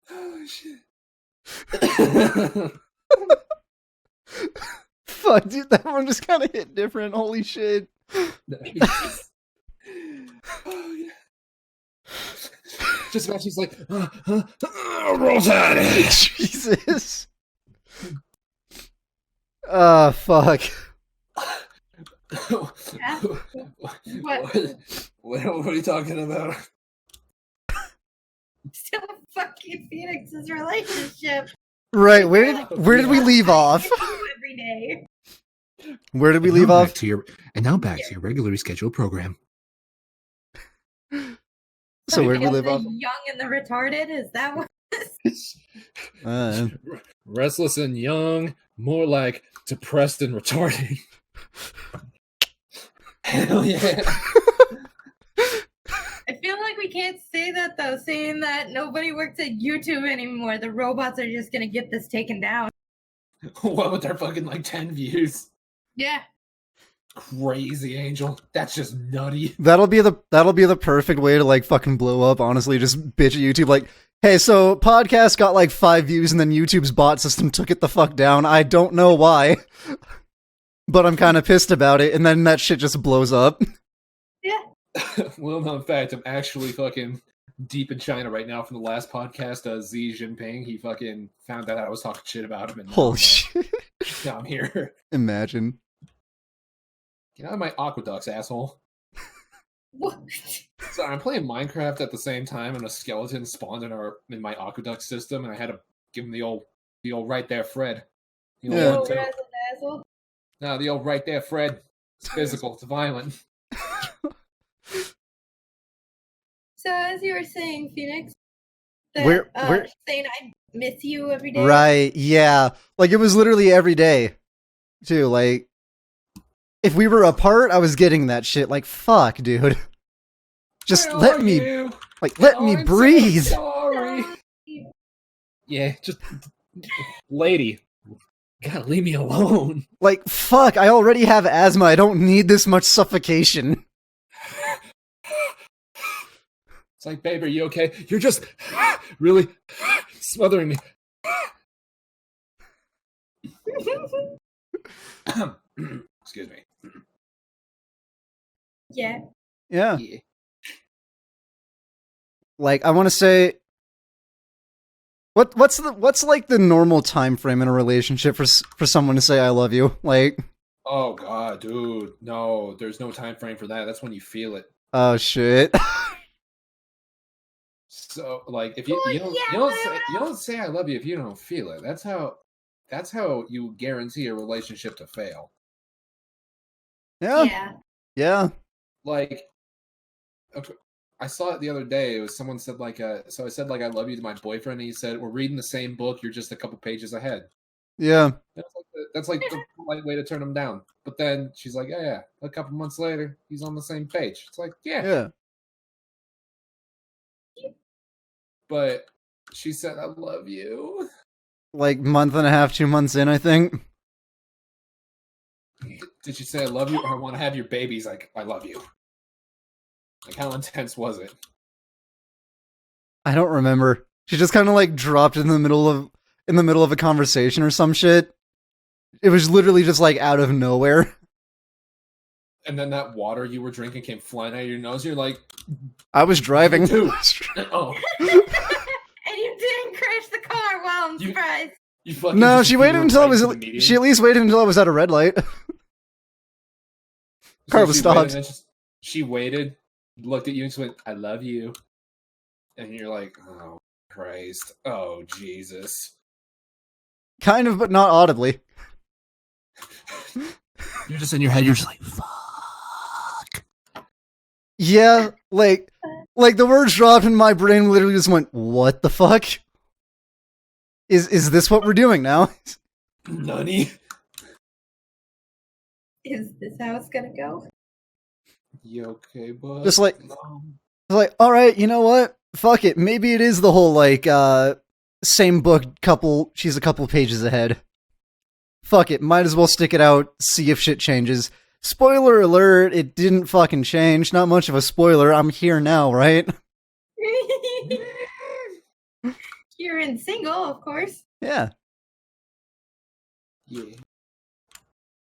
Oh shit. Fuck, dude, that one just kind of hit different. Holy shit. Oh yeah. Just imagine he's like, roll tide. Jesus. Fuck. What are you talking about? So fucking Phoenix's relationship. Right, where did we leave off? Every day. Where did we leave off? To your regularly scheduled program. So where did we leave off? Young and the retarded? Is that what? Restless and young, more like depressed and retarded. Hell yeah. I feel like we can't say that though, saying that nobody works at YouTube anymore. The robots are just gonna get this taken down. What with their fucking like 10 views? Yeah. Crazy, Angel. That's just nutty. That'll be the perfect way to like fucking blow up, honestly. Just bitch at YouTube like, hey, so podcast got like 5 views and then YouTube's bot system took it the fuck down. I don't know why. But I'm kind of pissed about it, and then that shit just blows up. Yeah. Well, no, in fact, I'm actually fucking deep in China right now from the last podcast. Xi Jinping, he fucking found out I was talking shit about him. And Holy shit. Now I'm here. Imagine. Get out of my aqueducts, asshole. What? So I'm playing Minecraft at the same time, and a skeleton spawned in my aqueduct system, and I had to give him the old right there, Fred. Yeah. Asshole. No, the old right there, Fred. It's physical. It's violent. So as you were saying, Phoenix, Where- saying I miss you every day. Right, yeah. Like, it was literally every day, too. Like, if we were apart, I was getting that shit. Like, fuck, dude. Just Where let are me, you? let me I'm breathe. So sorry. Yeah, just lady, gotta leave me alone. Like, fuck, I already have asthma. I don't need this much suffocation. It's like, babe, are you okay? You're just really smothering me. Excuse me. Yeah. Yeah. Yeah. Like, I want to say, what's like the normal time frame in a relationship for someone to say I love you? Like, Oh god, dude, no, there's no time frame for that. That's when you feel it. oh shit. So, like, if you Well, you don't say I love you if you don't feel it. That's how you guarantee a relationship to fail. Yeah. Yeah. Yeah. Like, okay, I saw it the other day. It was someone said like, so I said like I love you to my boyfriend, and he said we're reading the same book. You're just a couple pages ahead. Yeah. That's like the polite way to turn him down. But then she's like, yeah. A couple months later, he's on the same page. It's like, yeah. But she said, I love you. Like, month and a half, 2 months in, I think. Did she say, I love you, or I want to have your babies? Like, I love you. Like, how intense was it? I don't remember. She just kind of like dropped in the middle of a conversation or some shit. It was literally just like out of nowhere. And then that water you were drinking came flying out of your nose. You're like, I was driving. Dude. Oh, And you didn't crash the car. Wow, I'm surprised. you fucking No, just she waited veered until I right was. to the median. She at least waited until I was at a red light. Car was she stopped. waited, and then she waited, looked at you, and she went, I love you. And you're like, oh, Christ. Oh, Jesus. Kind of, but not audibly. You're just in your head, you're just like, fuck. Yeah, like the words dropped and my brain literally just went, what the fuck? Is this what we're doing now? Nunny. Is this how it's gonna go? You okay, bud? Just like, No. like, alright, you know what? Fuck it. Maybe it is the whole, like, same book, she's a couple pages ahead. Fuck it, might as well stick it out, see if shit changes. Spoiler alert, it didn't fucking change. Not much of a spoiler, I'm here now, right? You're in single, of course. Yeah. Yeah.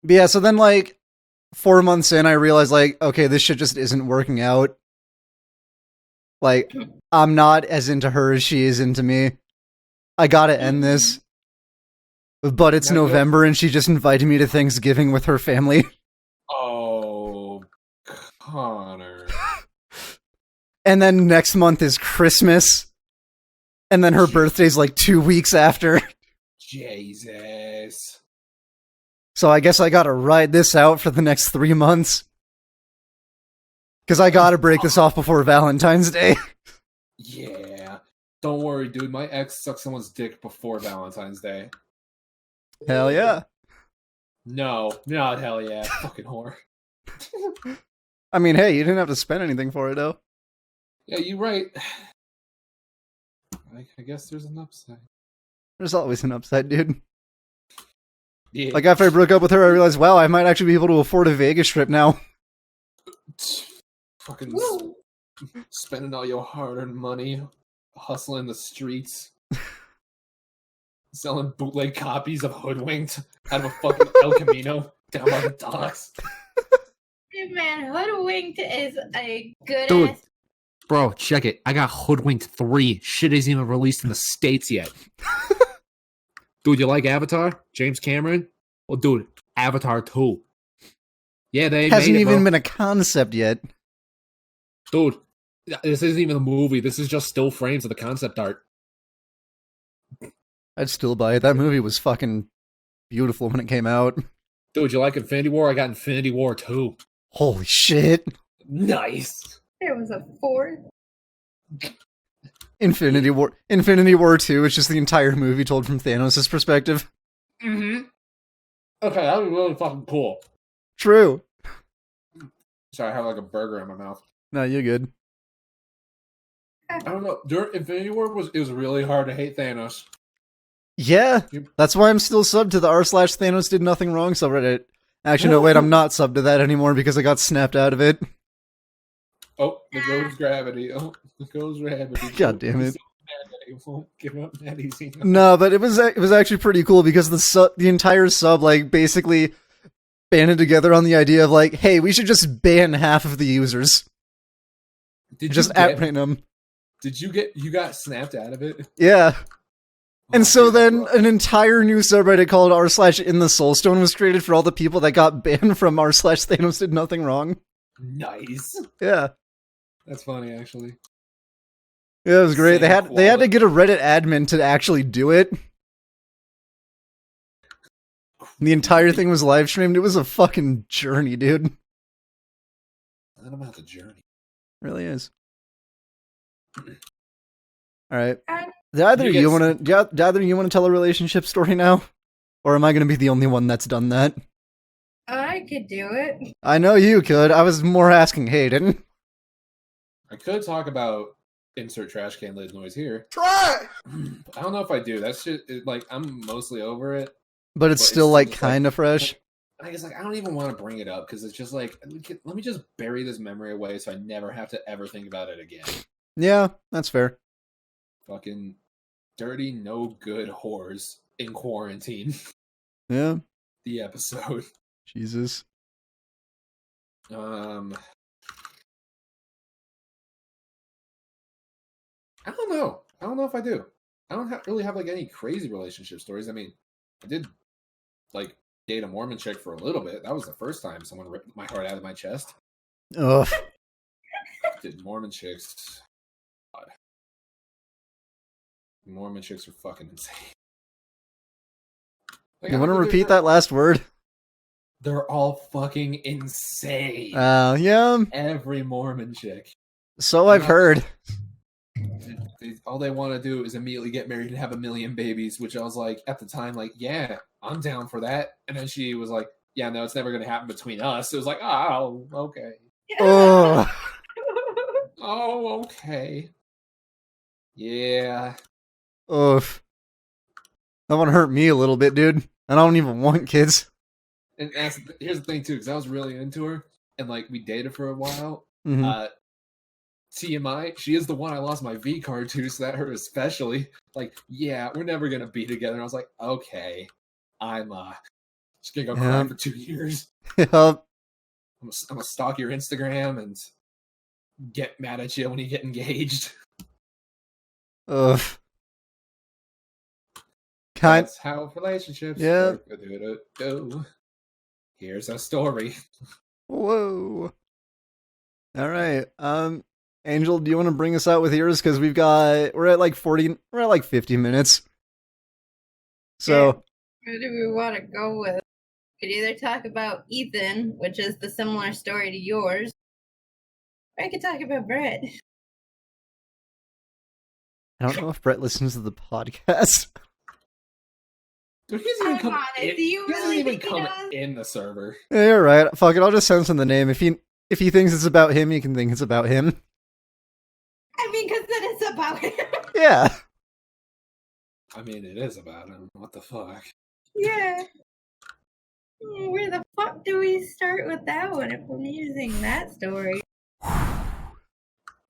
But yeah, so then, like, 4 months in, I realized, like, okay, this shit just isn't working out. Like, I'm not as into her as she is into me. I gotta end this. But it's Now go- November and she just invited me to Thanksgiving with her family. Oh. Connor. And then next month is Christmas. And then her birthday's like 2 weeks after. Jesus. So I guess I gotta ride this out for the next 3 months. Because I gotta break this off before Valentine's Day. Yeah. Don't worry, dude. My ex sucked someone's dick before Valentine's Day. Hell yeah. No, not hell yeah. Fucking whore. I mean, hey, you didn't have to spend anything for it, though. Yeah, you're right. I guess there's an upside. There's always an upside, dude. Yeah. Like, after I broke up with her, I realized, wow, I might actually be able to afford a Vegas trip now. Fucking spending all your hard-earned money, hustling the streets, selling bootleg copies of Hoodwinked out of a fucking El Camino down by the docks. Hey man, Hoodwinked is a good Dude. ass. Bro, check it. I got Hoodwinked 3. Shit isn't even released in the States yet. Dude, you like Avatar? James Cameron? Well, dude, Avatar 2. Yeah, they Hasn't made it, even bro. been a concept yet. Dude, this isn't even a movie. This is just still frames of the concept art. I'd still buy it. That movie was fucking beautiful when it came out. Dude, you like Infinity War? I got Infinity War 2. Holy shit. Nice. There was a fourth. Infinity War 2 is just the entire movie told from Thanos' perspective. Mm-hmm. Okay, that was really fucking cool. True. Sorry, I have like a burger in my mouth. No, you're good. I don't know. During Infinity War, it was really hard to hate Thanos. Yeah, that's why I'm still subbed to the r/Thanos did nothing wrong subreddit. Actually, no, wait, I'm not subbed to that anymore because I got snapped out of it. Oh, there goes gravity. Oh, there goes gravity. God damn it. He won't give up that easy. No, but it was actually pretty cool because the entire sub like basically banded together on the idea of like, hey, we should just ban half of the users. Did Just at random. Did you got snapped out of it? Yeah. And so dude, then bro. an entire new subreddit called r/in the Soulstone was created for all the people that got banned from r/Thanos did nothing wrong. Nice. Yeah. That's funny, actually. Yeah, it was great. They Same had to get a Reddit admin to actually do it. The entire thing was live streamed. It was a fucking journey, dude. Not about the journey. It really is. All right. And Do either You of you want to tell a relationship story now, or am I going to be the only one that's done that? I could do it. I know you could. I was more asking Hayden. I could talk about insert trash can lid noise here. Try. I don't know if I do. That shit, like, I'm mostly over it. But it's But still it's like just kind of fresh. I guess like I don't even want to bring it up because it's just like let me just bury this memory away so I never have to ever think about it again. Yeah, that's fair. Fucking dirty, no good whores in quarantine. Yeah. The episode. Jesus. I don't know. I don't know if I do. I don't really have like any crazy relationship stories. I mean, I did like date a Mormon chick for a little bit. That was the first time someone ripped my heart out of my chest. Ugh. Did Mormon chicks. God. Mormon chicks are fucking insane. Like, You I want to mean, repeat that last word? They're all fucking insane. Yeah. Every Mormon chick. So I've heard. All they want to do is immediately get married and have a million babies, which I was like, at the time, like, yeah, I'm down for that. And then she was like, yeah, no, it's never going to happen between us. It was like, oh, okay. Ugh. Oh, okay. Yeah. Ugh. That one hurt me a little bit, dude. I don't even want kids. And here's the thing, too, because I was really into her, and, like, we dated for a while. Mhm. TMI, she is the one I lost my V card to, so that hurt especially. Like, yeah, we're never gonna be together. And I was like, okay, I'm just gonna go cry for 2 years. Yup. I'm gonna stalk your Instagram and get mad at you when you get engaged. Ugh. That's how relationships Yeah. work. Here's a story. Whoa. All right. Angel, do you want to bring us out with yours? Because we're at like 50 minutes. So Who do we want to go with? We could either talk about Ethan, which is the similar story to yours, or I could talk about Brett. I don't know if Brett listens to the podcast. Dude, he doesn't even I'm come honest, in. do you He doesn't really even think he come does? in the server. Yeah, you're right. Fuck it. I'll just send him the name. If he thinks it's about him, he can think it's about him. I mean, because then it's about him. Yeah. I mean, it is about him. What the fuck? Yeah. Where the fuck do we start with that one if we're using that story?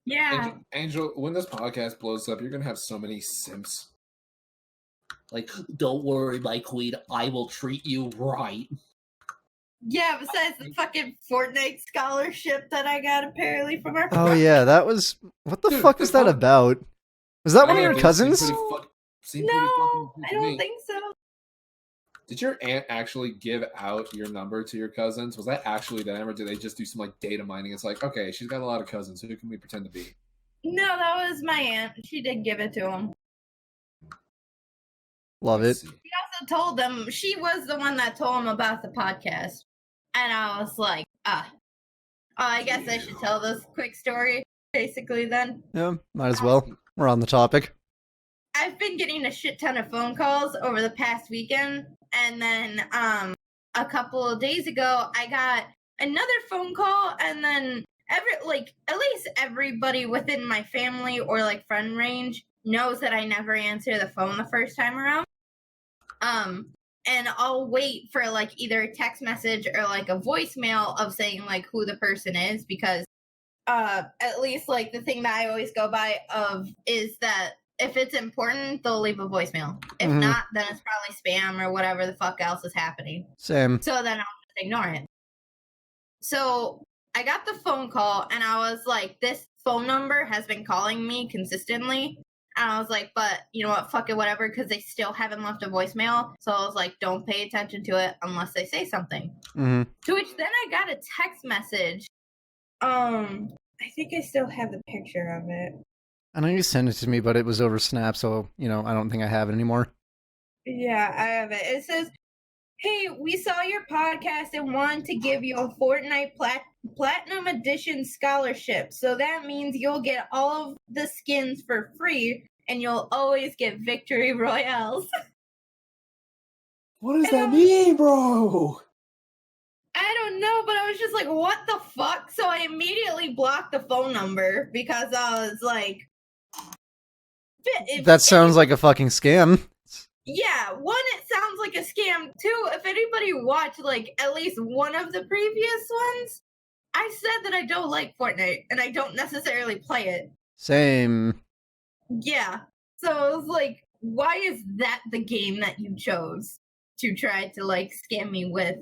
Yeah. Angel, when this podcast blows up, you're gonna have so many simps. Like, don't worry, my queen. I will treat you right. Yeah, besides the fucking Fortnite scholarship that I got apparently from our Oh yeah, that was. What the Dude, fuck is that about? Was that one of your cousins? Seemed pretty No, fucking I to don't me. think so. Did your aunt actually give out your number to your cousins? Was that actually them, or did they just do some like data mining? It's like, okay, she's got a lot of cousins. Who can we pretend to be? No, that was my aunt. She did give it to him. Love it. She also told them, she was the one that told him about the podcast. And I was like, I guess I should tell this quick story, basically, then. Yeah, might as well. We're on the topic. I've been getting a shit ton of phone calls over the past weekend. And then a couple of days ago, I got another phone call. And then at least everybody within my family or like friend range knows that I never answer the phone the first time around. And I'll wait for like either a text message or like a voicemail of saying like who the person is, because at least like the thing that I always go by of is that if it's important, they'll leave a voicemail. If not, then it's probably spam or whatever the fuck else is happening. Same. So then I'll just ignore it. So I got the phone call and I was like, this phone number has been calling me consistently. And I was like, but you know what, fuck it, whatever, because they still haven't left a voicemail. So I was like, don't pay attention to it unless they say something. Mm-hmm. To which then I got a text message. I think I still have the picture of it. I know you sent it to me, but it was over Snap, so, I don't think I have it anymore. Yeah, I have it. It says, hey, we saw your podcast and wanted to give you a Fortnite Platinum Edition scholarship. So that means you'll get all of the skins for free and you'll always get victory royales. What does that mean, bro? I don't know, but I was just like, what the fuck? So I immediately blocked the phone number because I was like... That sounds like a fucking scam. Yeah, one, it sounds like a scam. Two, if anybody watched like at least one of the previous ones, I said that I don't like Fortnite and I don't necessarily play it. Same. Yeah. So I was like, why is that the game that you chose to try to like scam me with?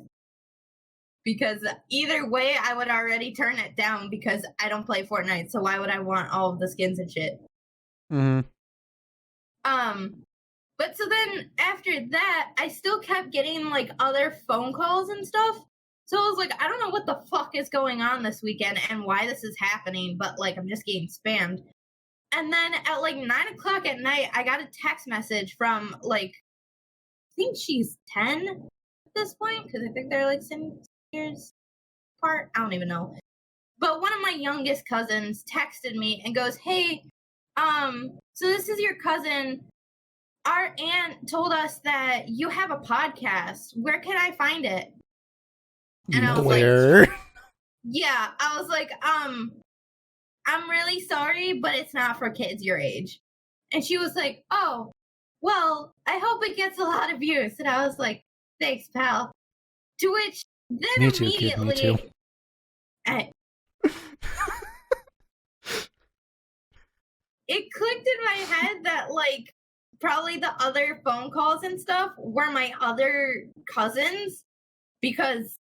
Because either way, I would already turn it down because I don't play Fortnite. So why would I want all of the skins and shit? Mm-hmm. But so then after that, I still kept getting like other phone calls and stuff. So I was like, I don't know what the fuck is going on this weekend and why this is happening, but like I'm just getting spammed. And then at like 9 o'clock at night, I got a text message from like, I think she's 10 at this point, because I think they're like 7 years apart. I don't even know. But one of my youngest cousins texted me and goes, hey, so this is your cousin. Our aunt told us that you have a podcast. Where can I find it? And I was like, yeah, I was like, I'm really sorry, but it's not for kids your age. And she was like, oh, well, I hope it gets a lot of views. And I was like, thanks, pal. To which then Me too, immediately, kid, me too. It clicked in my head that like probably the other phone calls and stuff were my other cousins, because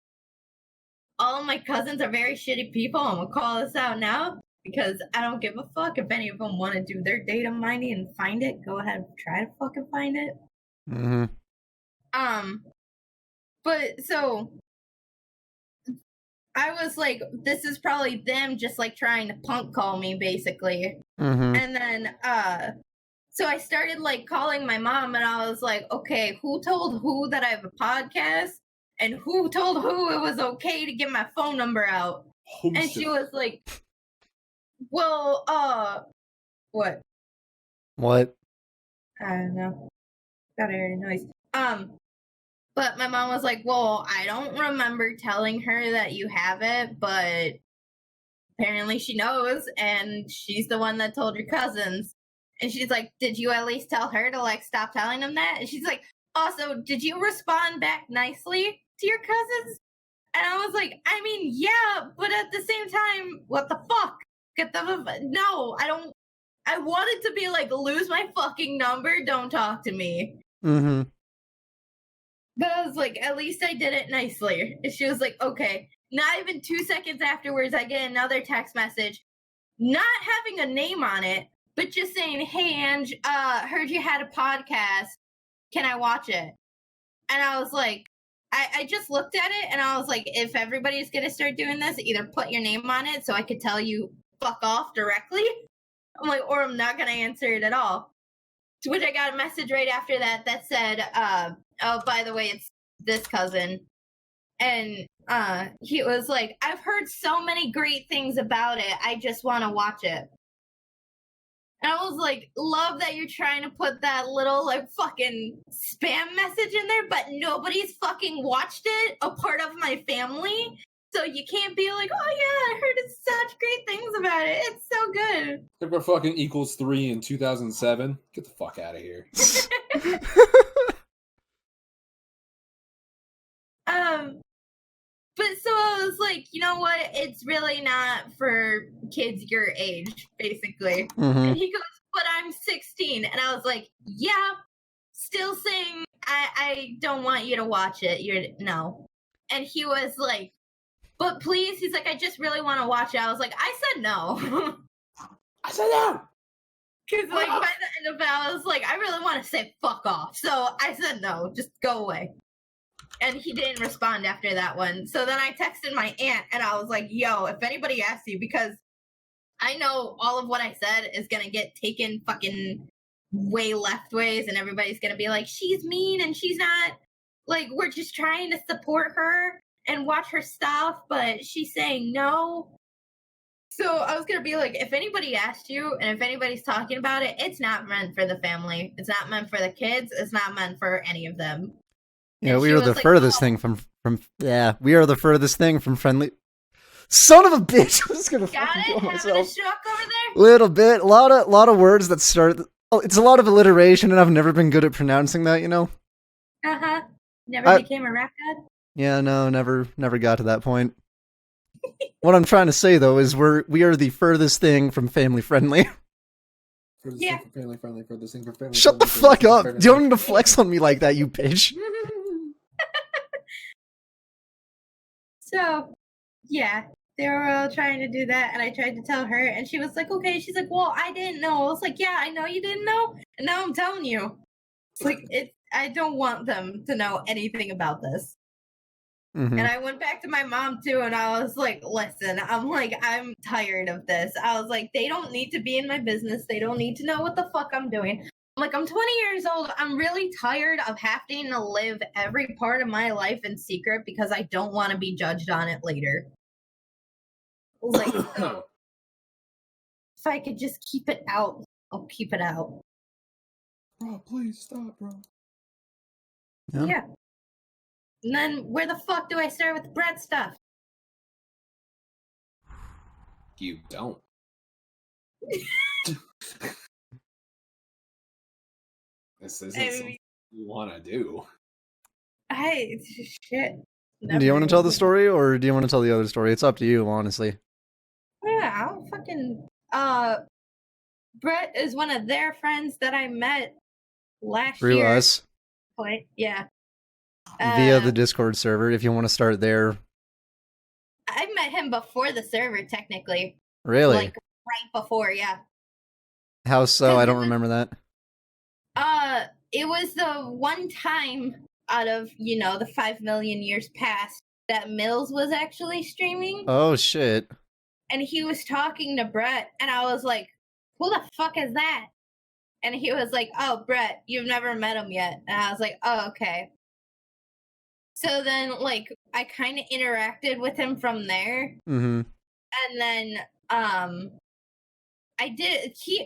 all my cousins are very shitty people. I'm gonna call this out now because I don't give a fuck if any of them want to do their data mining and find it. Go ahead and try to fucking find it. Mm-hmm. But so I was like, this is probably them just like trying to punk call me, basically. Mm-hmm. And then, so I started like calling my mom, and I was like, okay, who told who that I have a podcast? And who told who it was okay to get my phone number out? And she was like, well, what? What? I don't know. Got to hear a noise. But my mom was like, well, I don't remember telling her that you have it, but apparently she knows, and she's the one that told your cousins. And she's like, did you at least tell her to like stop telling them that? And she's like, also, did you respond back nicely to your cousins? And I was like, I mean, yeah, but at the same time, what the fuck? No, I don't. I wanted to be like, lose my fucking number, don't talk to me. Mm-hmm. But I was like, at least I did it nicely. And she was like, okay. Not even 2 seconds afterwards, I get another text message, not having a name on it, but just saying, hey, Ange, heard you had a podcast. Can I watch it? And I was like, I just looked at it, and I was like, if everybody's going to start doing this, either put your name on it so I could tell you fuck off directly. I'm like, or I'm not going to answer it at all. To which I got a message right after that said, oh, by the way, it's this cousin. And he was like, I've heard so many great things about it. I just want to watch it. And I was like, love that you're trying to put that little like fucking spam message in there, but nobody's fucking watched it, a part of my family. So you can't be like, oh yeah, I heard such great things about it. It's so good. If we're fucking equals 3 in 2007, get the fuck out of here. But so I was like, you know what? It's really not for kids your age, basically. Mm-hmm. And he goes, but I'm 16. And I was like, yeah, still saying I don't want you to watch it. No. And he was like, but please, he's like, I just really want to watch it. I was like, I said no. I said no. Because like by the end of it, I was like, I really want to say fuck off. So I said no, just go away. And he didn't respond after that one. So then I texted my aunt, and I was like, yo, if anybody asks you, because I know all of what I said is going to get taken fucking way left ways, and everybody's going to be like, she's mean, and she's not, like, we're just trying to support her and watch her stuff, but she's saying no. So I was going to be like, if anybody asked you, and if anybody's talking about it, it's not meant for the family. It's not meant for the kids. It's not meant for any of them. Yeah, And we she are was the like, furthest "Oh." thing from we are the furthest thing from friendly. Son of a bitch! I'm just gonna Got fucking it? kill Having a myself. stroke over there? Little bit, a lot of words that start. Oh, it's a lot of alliteration, and I've never been good at pronouncing that. You know. Uh-huh. Never became a rap god? Yeah, no, never got to that point. What I'm trying to say though is we are the furthest thing from family friendly. Furthest Yeah. thing for family friendly, furthest thing for family Shut the friendly, fuck furthest thing for up! family You don't need to flex on me like that, you bitch. So, yeah. They were all trying to do that, and I tried to tell her, and she was like, okay. She's like, well, I didn't know. I was like, yeah, I know you didn't know, and now I'm telling you. It's like, I don't want them to know anything about this. Mm-hmm. And I went back to my mom too, and I was like, listen, I'm tired of this. I was like, they don't need to be in my business. They don't need to know what the fuck I'm doing. I'm like, I'm 20 years old. I'm really tired of having to live every part of my life in secret because I don't want to be judged on it later. Like, so, if I could just keep it out, I'll keep it out. Bro, please stop, bro. Yeah. And then where the fuck do I start with the bread stuff? You don't. This isn't something you want to do. Shit. Do you want to tell the story, or do you want to tell the other story? It's up to you, honestly. Yeah, I'll fucking Brett is one of their friends that I met last Through year. us. Yeah. Via the Discord server, if you want to start there. I met him before the server, technically. Really? Like, right before, yeah. How so? I don't remember that. It was the one time out of, the 5 million years past that Mills was actually streaming. Oh shit. And he was talking to Brett, and I was like, who the fuck is that? And he was like, oh, Brett, you've never met him yet. And I was like, oh, okay. So then, like, I kind of interacted with him from there. Mm-hmm. And then,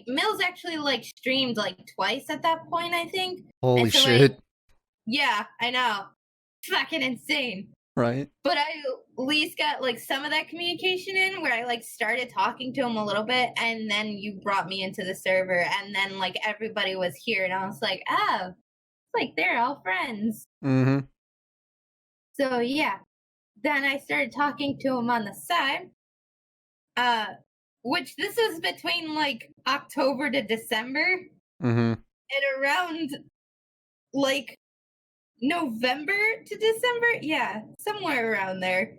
Mills actually, like, streamed, like, twice at that point, I think. Holy so shit. Yeah, I know. Fucking insane. Right. But I at least got, like, some of that communication in where I, like, started talking to him a little bit, and then you brought me into the server, and then, like, everybody was here, and I was like, oh, it's like they're all friends. Mm-hmm. So, yeah. Then I started talking to him on the side, which this is between, like, October to December, Mm-hmm. and around, like, November to December? Yeah, somewhere around there.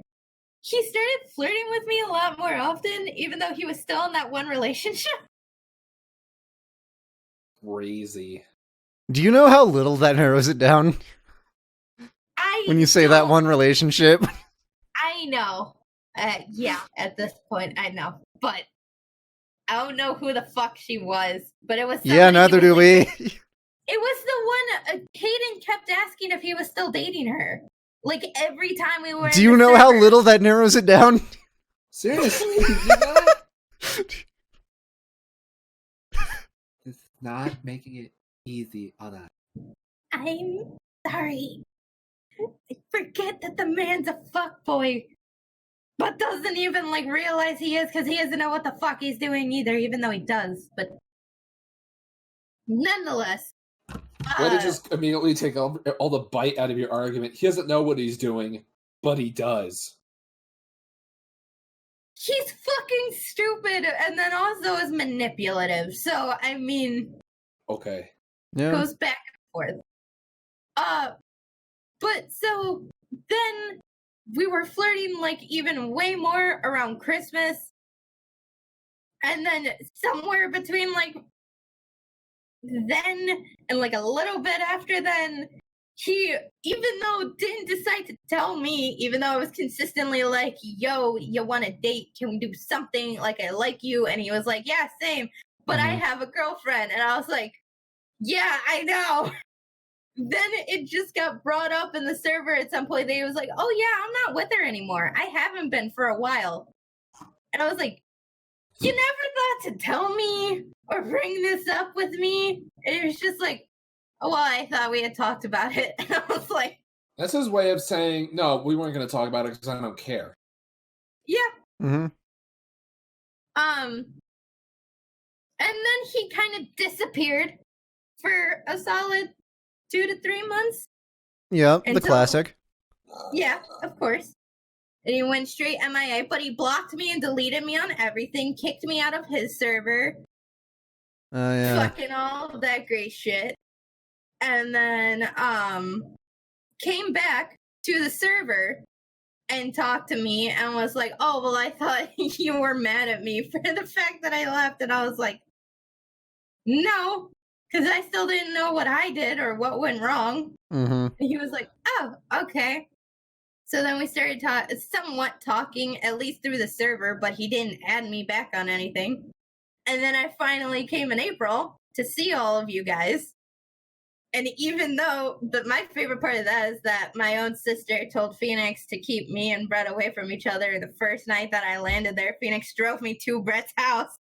He started flirting with me a lot more often, even though he was still in that one relationship. Crazy. Do you know how little that narrows it down? When you say that one relationship? I know. Yeah, at this point, I know. But I don't know who the fuck she was. But it was Yeah, neither do we. It was the one Hayden kept asking if he was still dating her. Like, every time we were Do you know how little that narrows it down? Seriously? It's not making it easy on us. I'm sorry. I forget that the man's a fuckboy. But doesn't even, like, realize he is because he doesn't know what the fuck he's doing either, even though he does. But nonetheless. Way to just immediately take all the bite out of your argument. He doesn't know what he's doing, but he does. He's fucking stupid and then also is manipulative. So, I mean... Okay. Yeah. Goes back and forth. But so then we were flirting, like, even way more around Christmas. And then somewhere between, like, then and, like, a little bit after then, he, even though didn't decide to tell me, even though I was consistently like, yo, you want to date? Can we do something? Like, I like you. And he was like, yeah, same. But I have a girlfriend. And I was like, yeah, I know. Then it just got brought up in the server at some point. They was like, oh, yeah, I'm not with her anymore. I haven't been for a while. And I was like, you never thought to tell me or bring this up with me? And it was just like, oh, well, I thought we had talked about it. And I was like... That's his way of saying, no, we weren't going to talk about it because I don't care. Yeah. Mm-hmm. And then he kind of disappeared for a solid 2 to 3 months. Yeah, the classic. Yeah, of course. And he went straight MIA, but he blocked me and deleted me on everything, kicked me out of his server. Oh, yeah. Fucking all that great shit. And then, came back to the server and talked to me and was like, oh, well, I thought you were mad at me for the fact that I left. And I was like, no, because I still didn't know what I did or what went wrong. Mm-hmm. And he was like, oh, okay. So then we started somewhat talking, at least through the server, but he didn't add me back on anything. And then I finally came in April to see all of you guys. And even though, my favorite part of that is that my own sister told Phoenix to keep me and Brett away from each other the first night that I landed there. Phoenix drove me to Brett's house.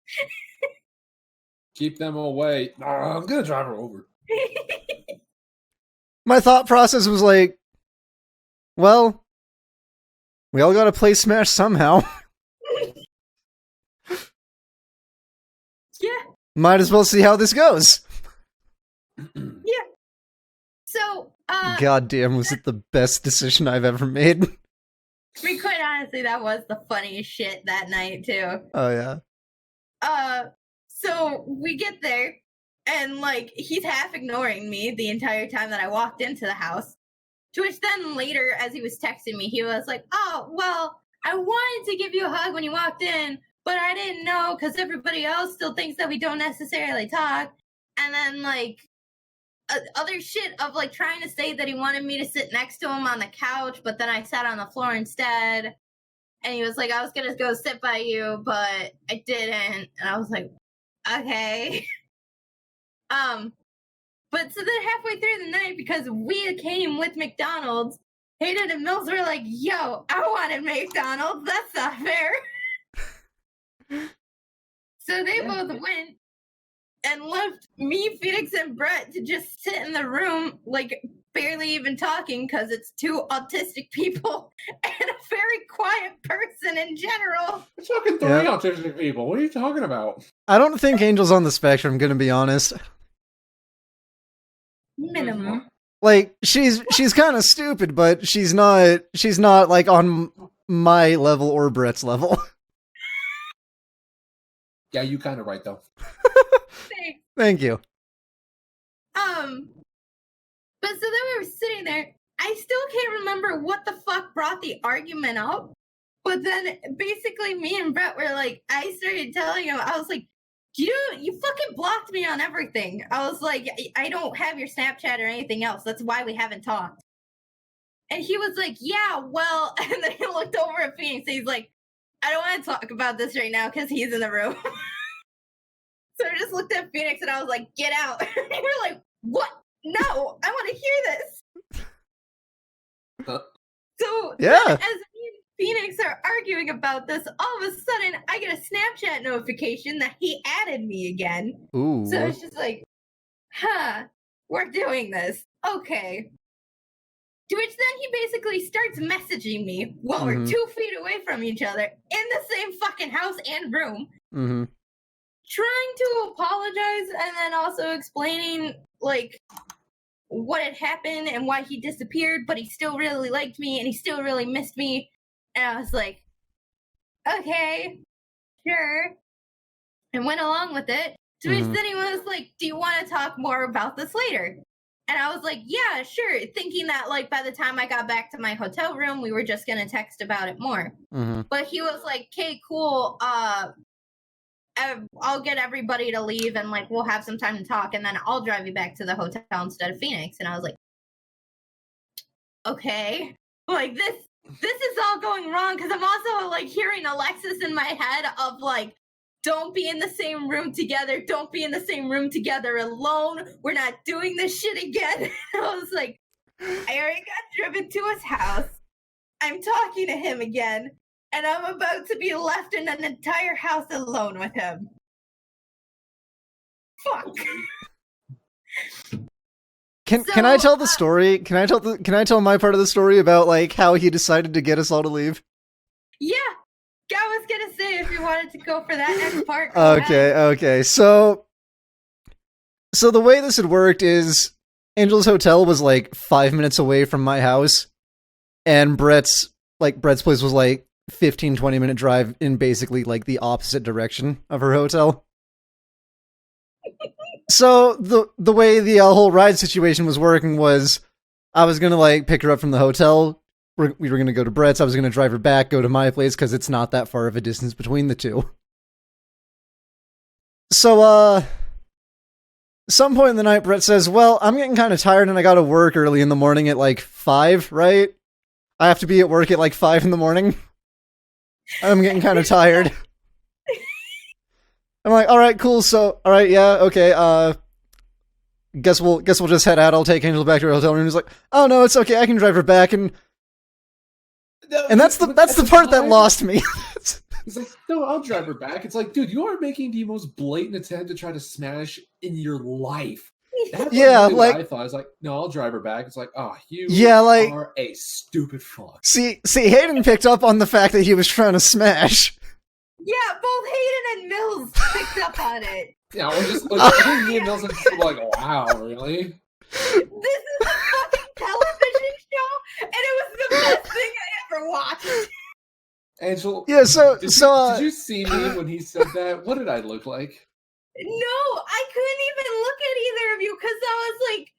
Keep them away. I'm going to drive her over. My thought process was like, well, we all gotta play Smash somehow. Yeah. Might as well see how this goes. Yeah. So, Goddamn, was it the best decision I've ever made? I mean, quite honestly, that was the funniest shit that night, too. Oh, yeah. So we get there, and, like, he's half ignoring me the entire time that I walked into the house. To which then later, as he was texting me, he was like, oh, well, I wanted to give you a hug when you walked in, but I didn't know because everybody else still thinks that we don't necessarily talk. And then, like, other shit of like trying to say that he wanted me to sit next to him on the couch, but then I sat on the floor instead. And he was like, I was gonna go sit by you, but I didn't. And I was like, okay. But so then halfway through the night, because we came with McDonald's, Hayden and Mills were like, yo, I wanted McDonald's. That's not fair. So they both went and left me, Phoenix, and Brett to just sit in the room, like barely even talking, because it's two autistic people and a very quiet person in general. We're talking three autistic people. What are you talking about? I don't think Angel's on the spectrum, gonna be honest. Minimal. Like, she's kind of stupid, but she's not like on my level or Brett's level. Yeah, you kind of right though. Thank you. But so then we were sitting there. I still can't remember what the fuck brought the argument up. But then basically me and Brett were like, I started telling him, I was like, you fucking blocked me on everything. I was like, I don't have your Snapchat or anything else. That's why we haven't talked. And he was like, yeah, well, and then he looked over at Phoenix and he's like, I don't want to talk about this right now because he's in the room. So I just looked at Phoenix and I was like, get out. And we were like, what? No, I want to hear this. So yeah, as me and Phoenix are arguing about this, all of a sudden I get a Snapchat notification that he added me again. Ooh. So it's just like, we're doing this. Okay. To which then he basically starts messaging me while we're 2 feet away from each other in the same fucking house and room. Mm-hmm. Trying to apologize and then also explaining, like, what had happened and why he disappeared, but he still really liked me and he still really missed me. And I was like, okay, sure. And went along with it. To which then he was like, do you want to talk more about this later? And I was like, yeah, sure. Thinking that, like, by the time I got back to my hotel room, we were just going to text about it more. But he was like, okay, cool. I'll get everybody to leave and, like, we'll have some time to talk. And then I'll drive you back to the hotel instead of Phoenix. And I was like, okay. Like, this is all going wrong. Because I'm also, like, hearing Alexis in my head of, like, don't be in the same room together. Don't be in the same room together alone. We're not doing this shit again. I was like, I already got driven to his house. I'm talking to him again. And I'm about to be left in an entire house alone with him. Fuck. Can I tell the story? Can I tell my part of the story about, like, how he decided to get us all to leave? Yeah. I was gonna say if you wanted to go for that next part. Okay. So the way this had worked is Angel's hotel was like 5 minutes away from my house, and Brett's place was like 15-20 minute drive in basically like the opposite direction of her hotel. So the way the whole ride situation was working was I was gonna like pick her up from the hotel. We were going to go to Brett's. I was going to drive her back, go to my place, because it's not that far of a distance between the two. So, some point in the night, Brett says, well, I'm getting kind of tired and I got to work early in the morning at like 5, right? I have to be at work at like 5 in the morning. I'm getting kind of tired. I'm like, all right, cool. So, all right, yeah, okay. Guess we'll just head out. I'll take Angel back to her hotel room. He's like, oh no, it's okay. I can drive her back. And that's the part that lost me. He's like, no, I'll drive her back. It's like, dude, you are making the most blatant attempt to try to smash in your life. That's like I thought. I was like, no, I'll drive her back. It's like, oh, you are a stupid fuck. See, Hayden picked up on the fact that he was trying to smash. Yeah, both Hayden and Mills picked up on it. Yeah, I think me and Mills are just like, wow, really? This is a fucking television show, and it was the best thing I ever watched. Angel, yeah. Did you see me when he said that? What did I look like? No, I couldn't even look at either of you because I was like,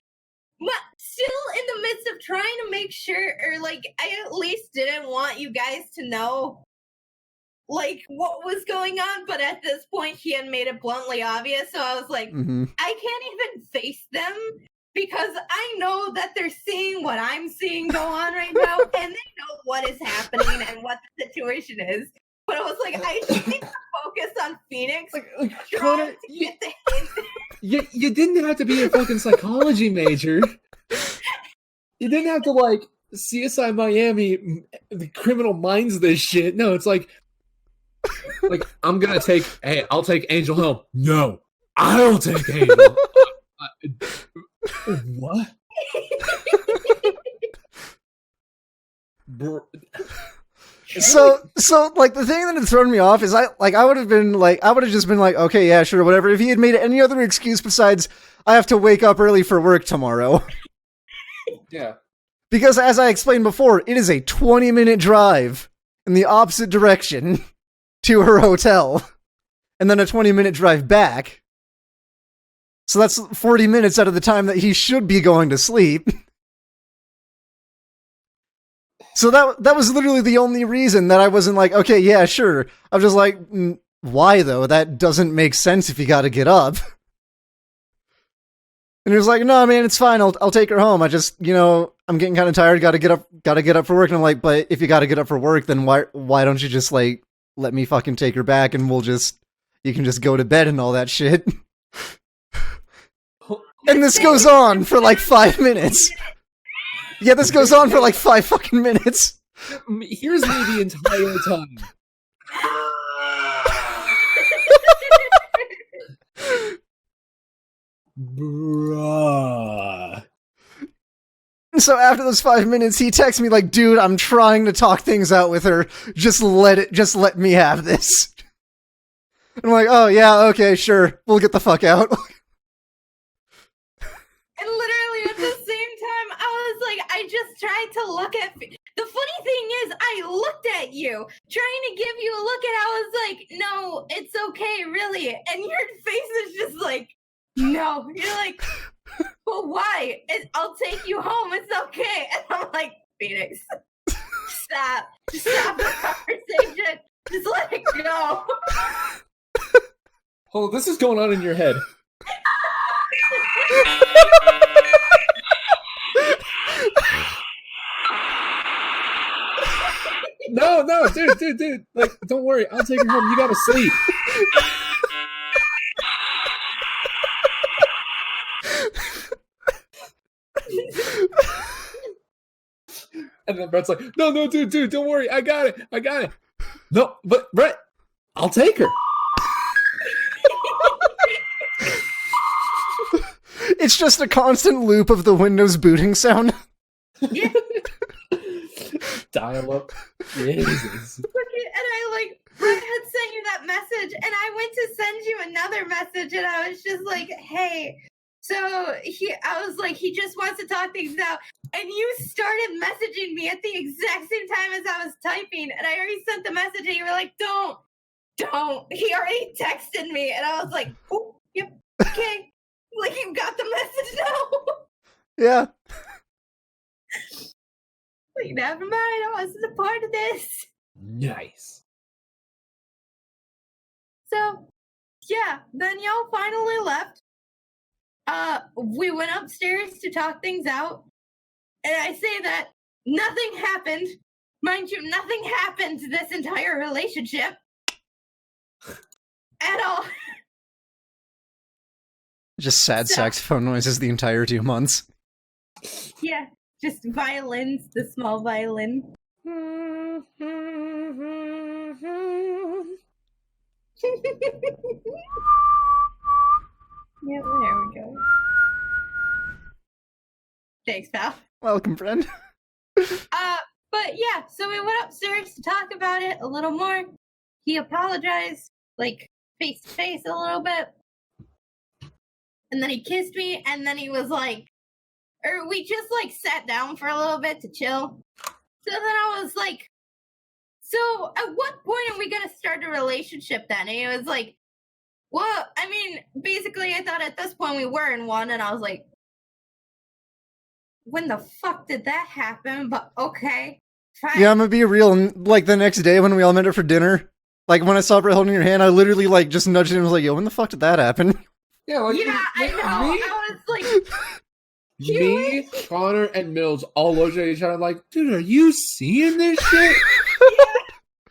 still in the midst of trying to make sure, or like, I at least didn't want you guys to know, like, what was going on. But at this point, he had made it bluntly obvious, so I was like, I can't even face them because I know that they're seeing what I'm seeing go on right now, and they know what is happening and what the situation is. But I was like, I just need to focus on Phoenix. Connor, you didn't have to be a fucking psychology major. You didn't have to like CSI Miami, the Criminal Minds this shit. No, it's like I'm gonna take. Hey, I'll take Angel home. No, I'll take Angel. What? So like the thing that had thrown me off is I would have just been like, okay, yeah, sure, whatever. If he had made any other excuse besides I have to wake up early for work tomorrow. Yeah. Because as I explained before, it is a 20-minute drive in the opposite direction to her hotel, and then a 20-minute drive back. So that's 40 minutes out of the time that he should be going to sleep. So that was literally the only reason that I wasn't like, okay, yeah, sure. I was just like, why though? That doesn't make sense if you gotta get up. And he was like, no, man, it's fine. I'll take her home. I just, I'm getting kind of tired. Gotta get up for work. And I'm like, but if you gotta get up for work, then why don't you just like let me fucking take her back and you can just go to bed and all that shit. And this goes on for like 5 minutes. Yeah, this goes on for like 5 fucking minutes. Here's me the entire time. Bruh. So after those 5 minutes, he texts me like, dude, I'm trying to talk things out with her. Just let me have this. And I'm like, oh yeah, okay, sure. We'll get the fuck out. And literally at the same time, I was like, I just tried to look at. The funny thing is, I looked at you, trying to give you a look, and I was like, no, it's okay, really. And your face is just like, no. You're like, well, why? I'll take you home. It's okay. And I'm like, Phoenix, stop. Just stop the conversation. Just let it go. Oh, this is going on in your head. No, dude. Like, don't worry. I'll take her home. You gotta sleep. And then Brett's like, no, dude, don't worry. I got it. No, but Brett, I'll take her. It's just a constant loop of the Windows booting sound. Yeah. Dial up. Jesus. And I Brett had sent you that message, and I went to send you another message, and I was just like, hey, so I was like, he just wants to talk things out. And you started messaging me at the exact same time as I was typing, and I already sent the message, and you were like, don't. He already texted me, and I was like, oh, yep, okay. Like, you got the message now. Yeah. Like, never mind, I wasn't a part of this. Nice. So, yeah, then y'all finally left. We went upstairs to talk things out. And I say that nothing happened. Mind you, nothing happened to this entire relationship. At all. Just sad saxophone noises the entire 2 months. Yeah, just violins, the small violin. Yeah, there we go. Thanks, pal. Welcome, friend. But yeah, so we went upstairs to talk about it a little more. He apologized, like, face to face a little bit. And then he kissed me, and then he was like, or we just, like, sat down for a little bit to chill. So then I was like, so at what point are we going to start a relationship then? And he was like, well, I mean, basically I thought at this point we were in one, and I was like, when the fuck did that happen? But okay, fine. Yeah, I'm gonna be real. Like, the next day when we all met her for dinner, like, when I saw Brett holding your hand, I literally, like, just nudged him and was like, yo, when the fuck did that happen? Yeah, like, Yeah, I know. Me? I was like, Me, Connor, and Mills all looked at each other like, dude, are you seeing this shit?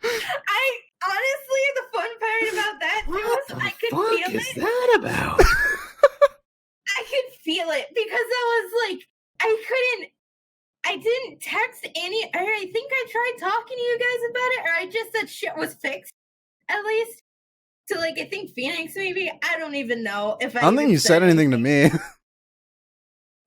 I honestly, the fun part about that too was I could feel is it. that about? I could feel it because I was like, I didn't text any, or I think I tried talking to you guys about it, or I just said shit was fixed, at least. So, like, I think Phoenix, maybe. I don't even know if I don't think you said anything to me.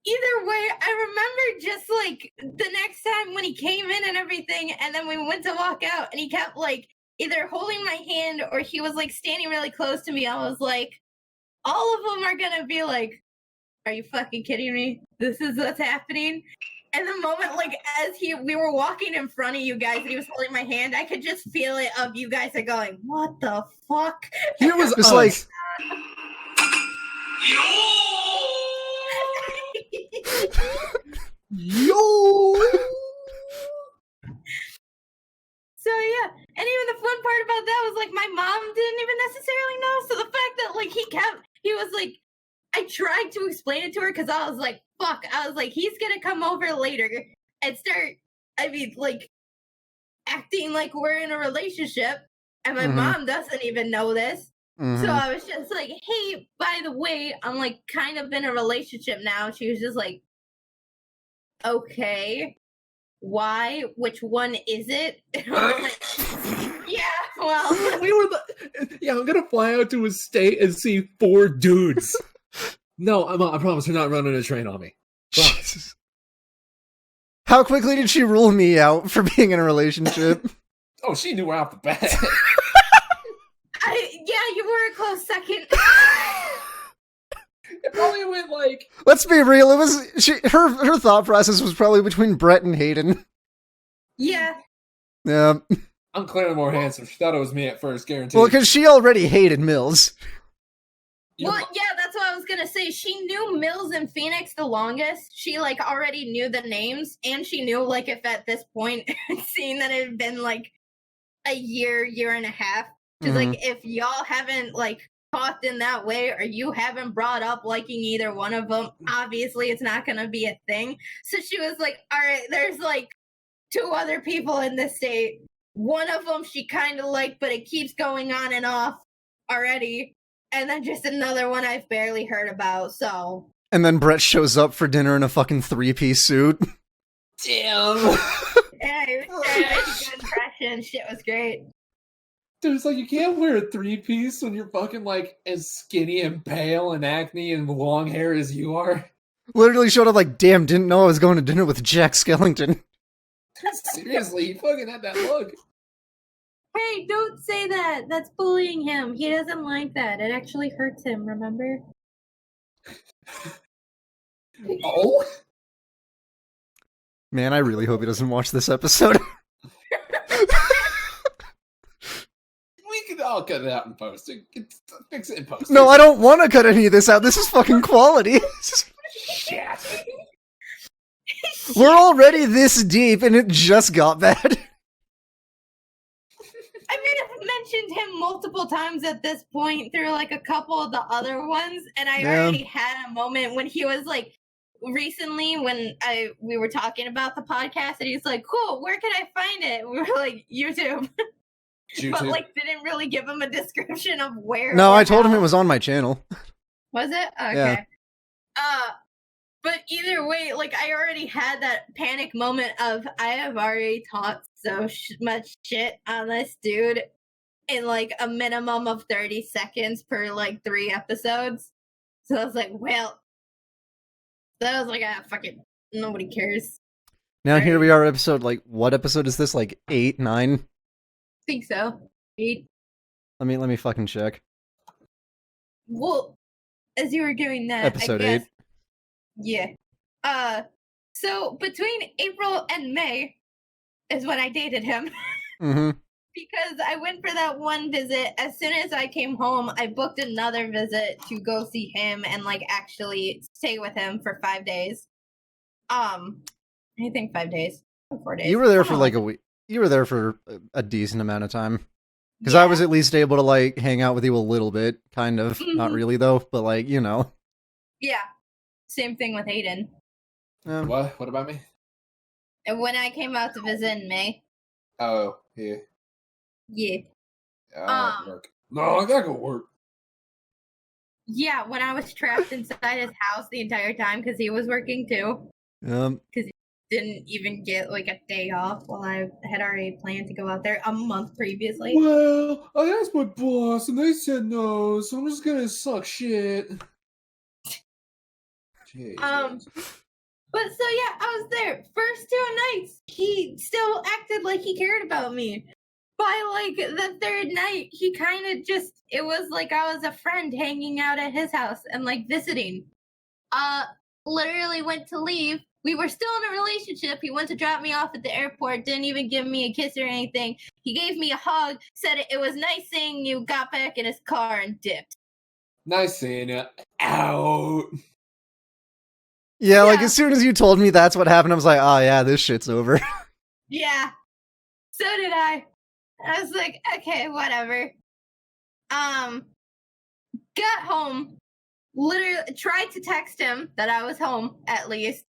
Either way, I remember just, like, the next time when he came in and everything, and then we went to walk out, and he kept, like, either holding my hand, or he was, like, standing really close to me. I was like, all of them are gonna be like, are you fucking kidding me? This is what's happening? And the moment, like, as we were walking in front of you guys and he was holding my hand, I could just feel it of you guys are going, what the fuck? Here was Just us. like, yo! So, yeah. And even the fun part about that was, like, my mom didn't even necessarily know. So the fact that, like, he was like, I tried to explain it to her because I was like, fuck. I was like, he's going to come over later and start, like, acting like we're in a relationship. And my mom doesn't even know this. So I was just like, hey, by the way, I'm, like, kind of in a relationship now. She was just like, okay. Why? Which one is it? And I was like, yeah, well. I'm gonna fly out to a state and see 4 dudes. No, I promise you're not running a train on me. Jesus. How quickly did she rule me out for being in a relationship? Oh, she knew right off the bat. Yeah, you were a close second. It probably went like. Let's be real. It was her thought process was probably between Brett and Hayden. Yeah. Yeah. I'm clearly more handsome. She thought it was me at first, guaranteed. Well, because she already hated Mills. Well, yeah, that's what I was gonna say. She knew Mills and Phoenix the longest. She, like, already knew the names, and she knew, like, if at this point, seeing that it had been, like, a year and a half, she's like, if y'all haven't, like, talked in that way, or you haven't brought up liking either one of them, obviously it's not gonna be a thing. So she was like, all right, there's, like, 2 other people in this state. One of them she kind of liked, but it keeps going on and off already. And then just another one I've barely heard about, so. And then Brett shows up for dinner in a fucking 3-piece suit. Damn. Yeah, it was a good impression. Shit was great. Dude, it's like you can't wear a 3-piece when you're fucking like as skinny and pale and acne and long hair as you are. Literally showed up like, damn, didn't know I was going to dinner with Jack Skellington. Seriously, he fucking had that look. Hey, don't say that. That's bullying him. He doesn't like that. It actually hurts him, remember? Oh? Man, I really hope he doesn't watch this episode. We could all cut it out in post. Fix it in post. No, I don't want to cut any of this out. This is fucking quality. Shit. We're already this deep and it just got bad. I mean, I've mentioned him multiple times at this point through, like, a couple of the other ones, and I already had a moment when he was, like, recently when we were talking about the podcast, and he's like, cool, where can I find it? And we were like, YouTube. But, like, didn't really give him a description of where. No, I told him it was on my channel. Was it? Okay. Yeah. But either way, like, I already had that panic moment of, I have already talked so much shit on this dude in, like, a minimum of 30 seconds per, like, 3 episodes. So I was like, well, that was like, fucking, nobody cares. Now here we are, episode, like, what episode is this? Like, 8, 9? I think so. 8. Let me fucking check. Well, as you were doing that, Episode I guess, 8. Yeah. So between April and May is when I dated him. Mm-hmm. Because I went for that one visit. As soon as I came home, I booked another visit to go see him and, like, actually stay with him for 5 days. I think 5 days. 4 days. You were there for, like, a week. You were there for a decent amount of time. Because I was at least able to, like, hang out with you a little bit. Kind of. Not really, though. But, like, you know. Yeah. Same thing with Aiden. What? What about me? And when I came out to visit in May. Oh, yeah. Yeah. Work. No, I gotta go work. Yeah, when I was trapped inside his house the entire time because he was working too. Because he didn't even get like a day off while I had already planned to go out there a month previously. Well, I asked my boss and they said no, so I'm just gonna suck shit. Jesus. But so yeah, I was there. First 2 nights, he still acted like he cared about me. By like the third night, he kind of just, it was like I was a friend hanging out at his house and like visiting. Literally went to leave. We were still in a relationship. He went to drop me off at the airport, didn't even give me a kiss or anything. He gave me a hug, said it was nice seeing you, got back in his car and dipped. Nice seeing you. Out. Yeah, like as soon as you told me that's what happened, I was like, oh yeah, this shit's over. Yeah. So did I. I was like, okay, whatever. Got home. Literally tried to text him that I was home at least.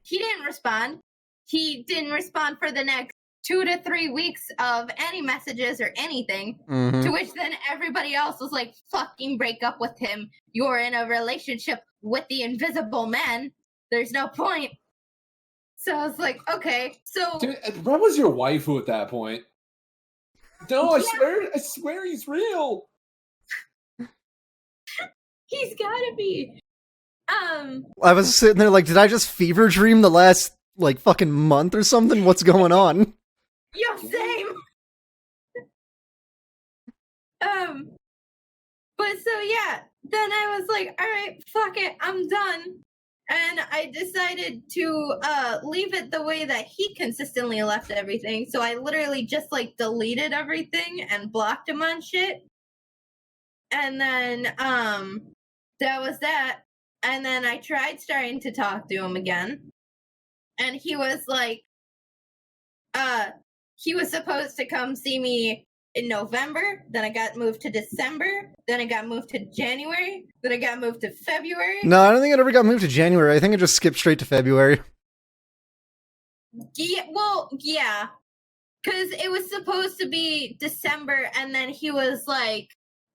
He didn't respond. He didn't respond for the next 2 to 3 weeks of any messages or anything. To which then everybody else was like, fucking break up with him. You're in a relationship with the invisible man. There's no point. So I was like, okay. So Dude, where was your waifu at that point? No, I swear he's real. He's gotta be. I was sitting there like, did I just fever dream the last like fucking month or something? What's going on? Yo, same. But so yeah, then I was like, all right, fuck it, I'm done. And I decided to leave it the way that he consistently left everything. So I literally just like deleted everything and blocked him on shit. And then that was that. And then I tried starting to talk to him again. And he was like, he was supposed to come see me in November. Then I got moved to December. Then I got moved to January. Then I got moved to February. No, I don't think it ever got moved to January. I think it just skipped straight to February. Yeah, well, yeah. Because it was supposed to be December, and then he was like,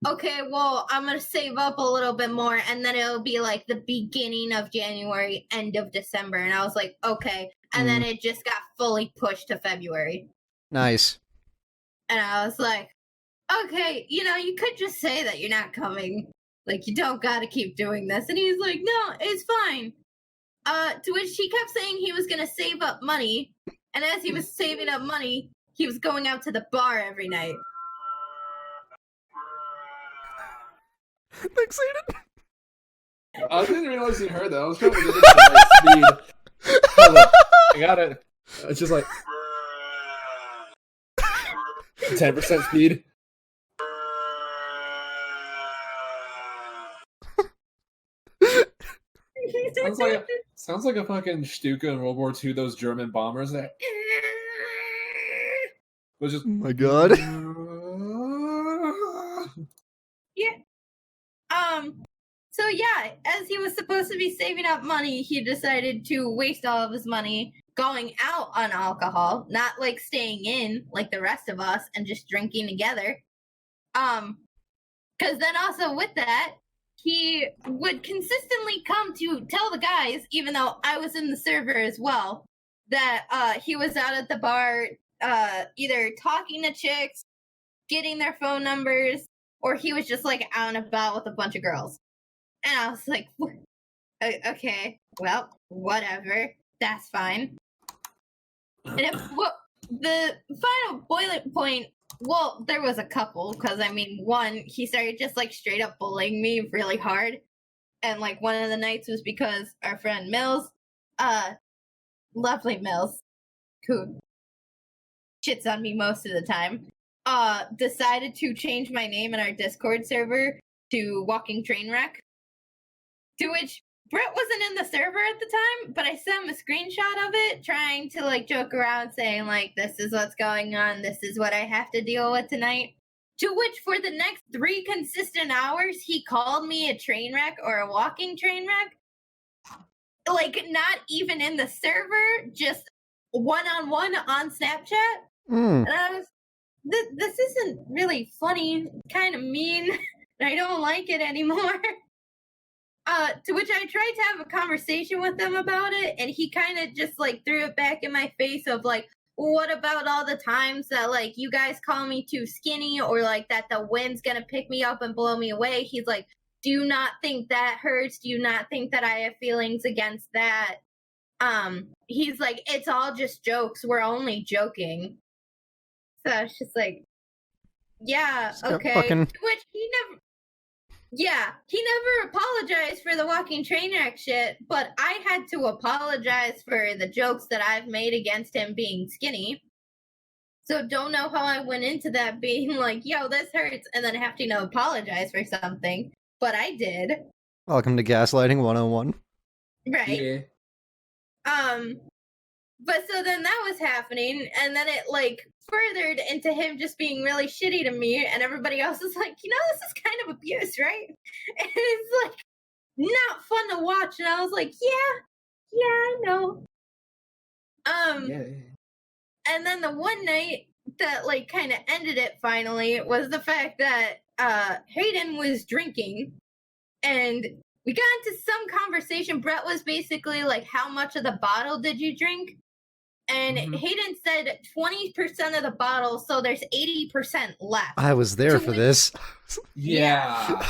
okay, well, I'm going to save up a little bit more, and then it'll be like the beginning of January, end of December. And I was like, okay. And then it just got fully pushed to February. Nice. And I was like, okay, you know, you could just say that you're not coming. Like, you don't got to keep doing this. And he's like, no, it's fine. To which he kept saying he was going to save up money. And as he was saving up money, he was going out to the bar every night. Thanks, Aiden. I didn't realize you heard that. I was trying to get it to my speed. Hold on. I got it. It's just like 10% speed. Sounds like a fucking Stuka in World War II. Those German bombers that was just. Oh my god. Yeah. So yeah, as he was supposed to be saving up money, he decided to waste all of his money going out on alcohol, not like staying in like the rest of us and just drinking together. Because then also with that, he would consistently come to tell the guys, even though I was in the server as well, that he was out at the bar either talking to chicks, getting their phone numbers, or he was just like out and about with a bunch of girls. And I was like, okay, well, whatever, that's fine. And the final boiling point, well, there was a couple, because I mean, one, he started just like straight up bullying me really hard. And like one of the nights was because our friend Mills, lovely Mills, who shits on me most of the time, decided to change my name in our Discord server to Walking Trainwreck. To which Brett wasn't in the server at the time, but I sent him a screenshot of it, trying to like joke around, saying like, this is what's going on, this is what I have to deal with tonight. To which for the next 3 consistent hours, he called me a train wreck or a walking train wreck. Like, not even in the server, just one-on-one on Snapchat. Mm. And I was, this isn't really funny, kind of mean. I don't like it anymore. To which I tried to have a conversation with him about it, and he kind of just, like, threw it back in my face of, like, what about all the times that, like, you guys call me too skinny, or, like, that the wind's gonna pick me up and blow me away? He's like, do you not think that hurts? Do you not think that I have feelings against that? He's like, it's all just jokes. We're only joking. So it's just like, yeah, okay. Which he never apologized for the walking train wreck shit, but I had to apologize for the jokes that I've made against him being skinny. So don't know how I went into that being like, yo, this hurts, and then having to apologize for something. But I did. Welcome to Gaslighting 101. Right. Yeah. But so then that was happening, and then it, like, furthered into him just being really shitty to me, and everybody else is like, you know, this is kind of abuse, right? And it's, like, not fun to watch, and I was like, yeah, I know. Yeah. And then the one night that, like, kind of ended it finally was the fact that Hayden was drinking, and we got into some conversation. Brett was basically like, how much of the bottle did you drink? And Hayden said 20% of the bottle, so there's 80% left. I was there for this. Yeah.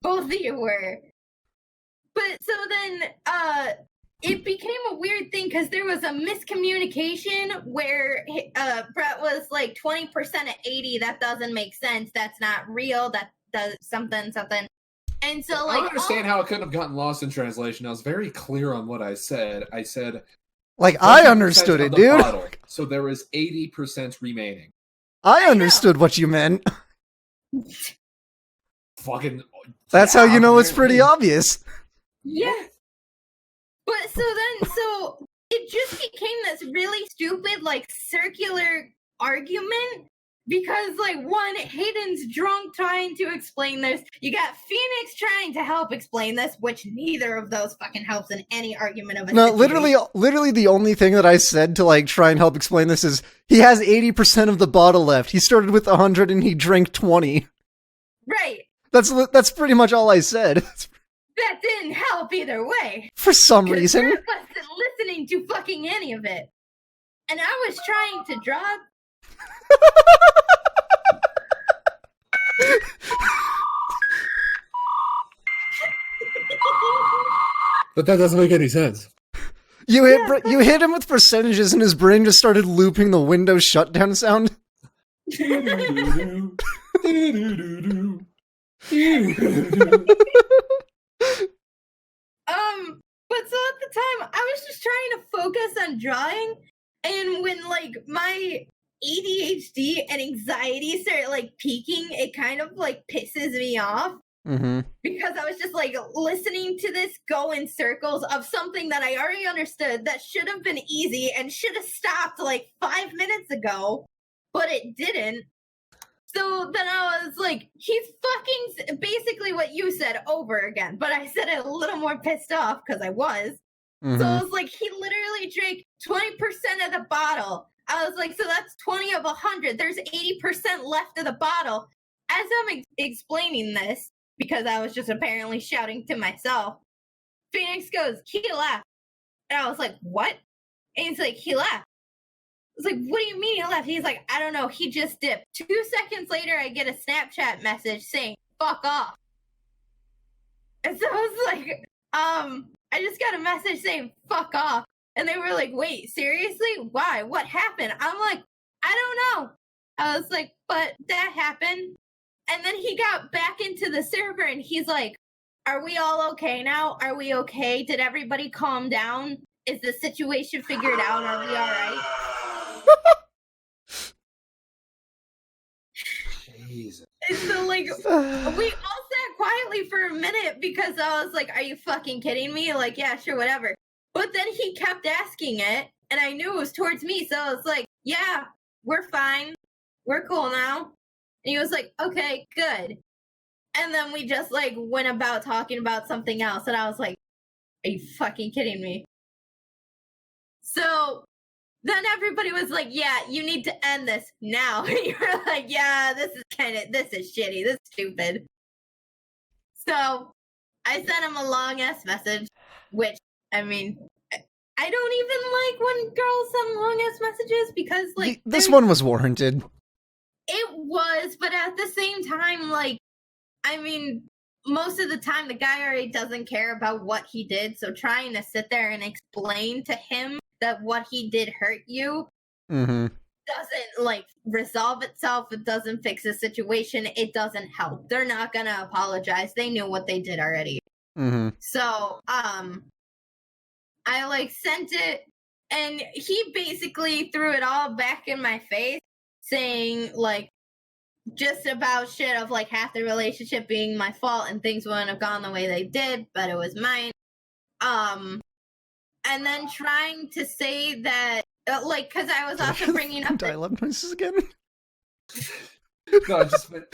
Both of you were. But so then it became a weird thing because there was a miscommunication where Brett was like 20% at 80. That doesn't make sense. That's not real. That does something. And so, like, I don't understand how it couldn't have gotten lost in translation. I was very clear on what I said. I said, like, I understood it, dude. Bottle, so there was 80% remaining. I understood what you meant. Fucking. That's how you know it's pretty obvious. Yeah. But so it just became this really stupid, like, circular argument. Because, like, one, Hayden's drunk trying to explain this. You got Phoenix trying to help explain this, which neither of those fucking helps in any argument of a situation. Literally the only thing that I said to, like, try and help explain this is he has 80% of the bottle left. He started with 100 and he drank 20. Right. That's pretty much all I said. That didn't help either way. For some reason. I wasn't listening to fucking any of it. And I was trying to draw... But that doesn't make any sense. You hit him with percentages and his brain just started looping the Windows shutdown sound. But so at the time, I was just trying to focus on drawing, and when, like, my ADHD and anxiety start, like, peaking, it kind of, like, pisses me off. Mm-hmm. Because I was just, like, listening to this go in circles of something that I already understood that should have been easy and should have stopped, like, 5 minutes ago, but it didn't. So then I was like, he's fucking basically what you said over again, but I said it a little more pissed off because I was. Mm-hmm. So I was like, he literally drank 20% of the bottle. I was like, so that's 20 of 100. There's 80% left of the bottle. As I'm explaining this, because I was just apparently shouting to myself, Phoenix goes, he left. And I was like, what? And he's like, he left. I was like, what do you mean he left? He's like, I don't know, he just dipped. 2 seconds later, I get a Snapchat message saying, fuck off. And so I was like, I just got a message saying, fuck off. And they were like, wait, seriously? Why? What happened? I'm like, I don't know. I was like, but that happened. And then he got back into the server and he's like, are we all okay now? Are we okay? Did everybody calm down? Is the situation figured out? Are we all right? Jesus. And so, like, we all sat quietly for a minute because I was like, are you fucking kidding me? Like, yeah, sure, whatever. But then he kept asking it, and I knew it was towards me, so I was like, yeah, we're fine. We're cool now. And he was like, okay, good. And then we just, like, went about talking about something else, and I was like, Are you fucking kidding me? So then everybody was like, yeah, you need to end this now. You're like, yeah, this is shitty, this is stupid. So I sent him a long ass message, which, I mean, I don't even like when girls send long ass messages because, like, this one was warranted. It was, but at the same time, like, I mean, most of the time the guy already doesn't care about what he did, so trying to sit there and explain to him that what he did hurt you doesn't, like, resolve itself. It doesn't fix the situation. It doesn't help. They're not gonna apologize. They knew what they did already. So, I, like, sent it, and he basically threw it all back in my face, saying, like, just about shit of, like, half the relationship being my fault and things wouldn't have gone the way they did, but it was mine. And then trying to say that, like, because I was also bringing up dial-up noises again. No, I just went.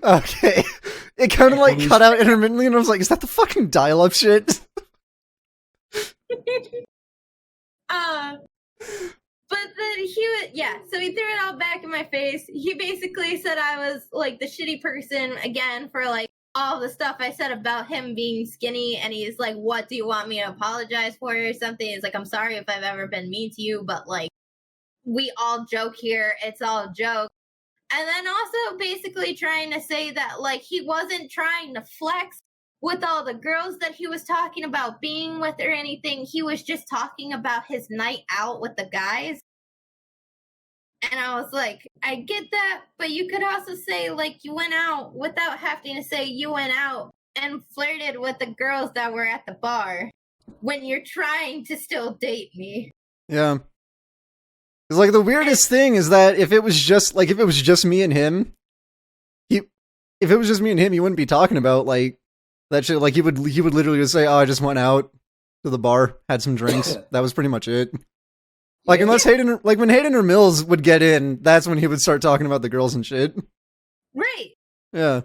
Okay, it kind of like cut out intermittently, and I was like, "Is that the fucking dial-up shit?" But then so he threw it all back in my face. He basically said I was, like, the shitty person again for, like, all the stuff I said about him being skinny, and he's like, what do you want me to apologize for or something? He's like, I'm sorry if I've ever been mean to you, but, like, we all joke here. It's all a joke. And then also basically trying to say that, like, he wasn't trying to flex with all the girls that he was talking about being with or anything. He was just talking about his night out with the guys. And I was like, I get that, but you could also say, like, you went out without having to say you went out and flirted with the girls that were at the bar when you're trying to still date me. Yeah. It's like the weirdest thing is that if it was just me and him, he wouldn't be talking about, like, that shit. Like, he would literally just say, "Oh, I just went out to the bar, had some drinks." That was pretty much it. Like, unless Hayden, like, when Hayden or Mills would get in, that's when he would start talking about the girls and shit. Right. Yeah.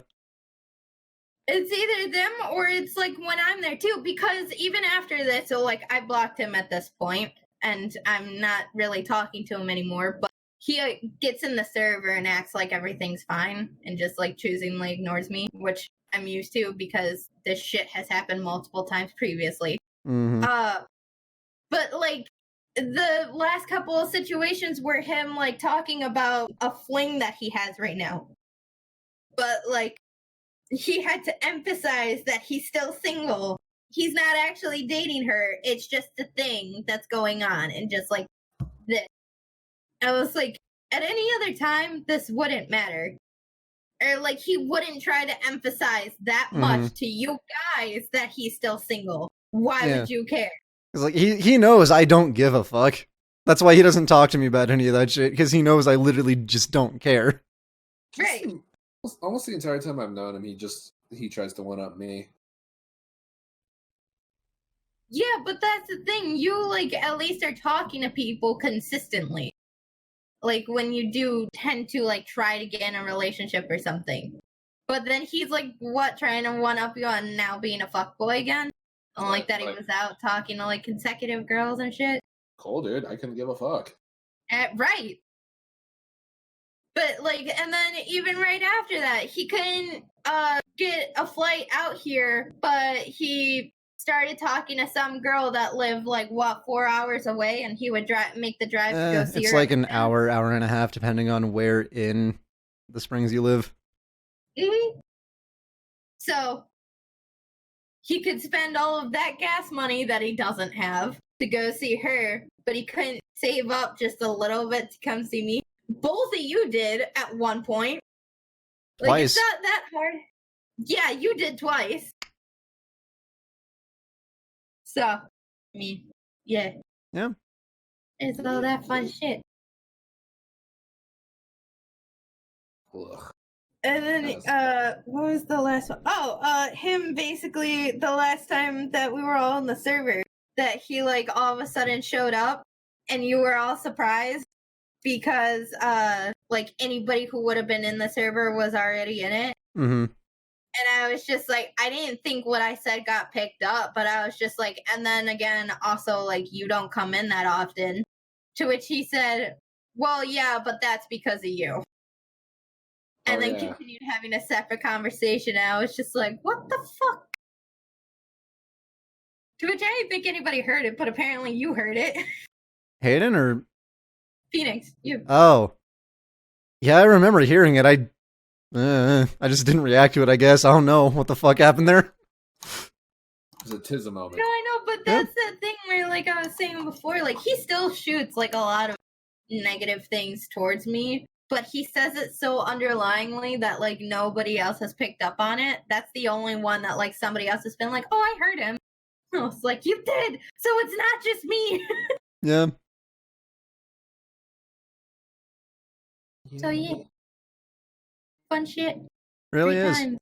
It's either them or it's, like, when I'm there too, because even after this, so, like, I blocked him at this point, and I'm not really talking to him anymore, but he gets in the server and acts like everything's fine and just, like, choosingly ignores me, which I'm used to because this shit has happened multiple times previously. But, like, the last couple of situations were him, like, talking about a fling that he has right now. But, like, he had to emphasize that he's still single. He's not actually dating her. It's just a thing that's going on. And just, like, this. I was like, at any other time, this wouldn't matter. Or, like, he wouldn't try to emphasize that much to you guys that he's still single. Why would you care? It's like, he knows I don't give a fuck. That's why he doesn't talk to me about any of that shit, because he knows I literally just don't care. Right. Almost the entire time I've known him, he tries to one-up me. Yeah, but that's the thing. You, like, at least are talking to people consistently. Like, when you do tend to, like, try to get in a relationship or something. But then he's, like, trying to one-up you on now being a fuckboy again? And, like, that he was out talking to, like, consecutive girls and shit? Cool, dude. I couldn't give a fuck. Right. But, like, and then even right after that, he couldn't get a flight out here, but he started talking to some girl that lived, like, 4 hours away, and he would make the drive to go see her. It's like an hour and a half, depending on where in the Springs you live. So, he could spend all of that gas money that he doesn't have to go see her, but he couldn't save up just a little bit to come see me. Both of you did at one point. Like, Twice. It's not that hard. Yeah, you did twice. So, I mean, yeah. Yeah. It's all that fun shit. Ugh. And then, what was the last one? Oh, him basically, the last time that we were all on the server, that he, like, all of a sudden showed up, and you were all surprised because, like, anybody who would have been in the server was already in it. And I was just like, I didn't think what I said got picked up, but I was just like, and then again, also like, you don't come in that often. To which he said, well, yeah, but that's because of you. And then continued having a separate conversation. And I was just like, what the fuck? To which I didn't think anybody heard it, but apparently you heard it. Hayden or Phoenix, you. Oh. Yeah, I remember hearing it. I just didn't react to it, I guess. I don't know what the fuck happened there. It was a Tizza moment. No, I know, but that's the thing where, like I was saying before, like, he still shoots, like, a lot of negative things towards me, but he says it so underlyingly that, like, nobody else has picked up on it. That's the only one that, like, somebody else has been like, oh, I heard him. I was like, you did! So it's not just me! Yeah. So, yeah. Fun shit. Really Free is. time.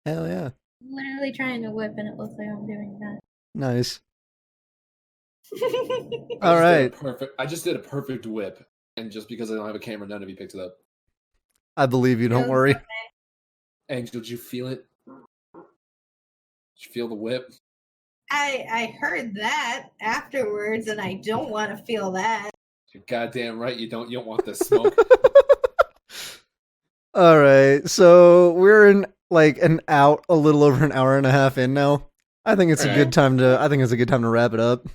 Hell yeah. I'm literally trying to whip and it looks like I'm doing that. Nice. I All right. just did a perfect whip, and just because I don't have a camera, none of you picked it up. I believe you, don't worry. Angel, did you feel it? Did you feel the whip? I heard that afterwards, and I don't want to feel that. You're goddamn right. You don't want the smoke. All right. So we're in like a little over an hour and a half in now. I think it's a good time to wrap it up.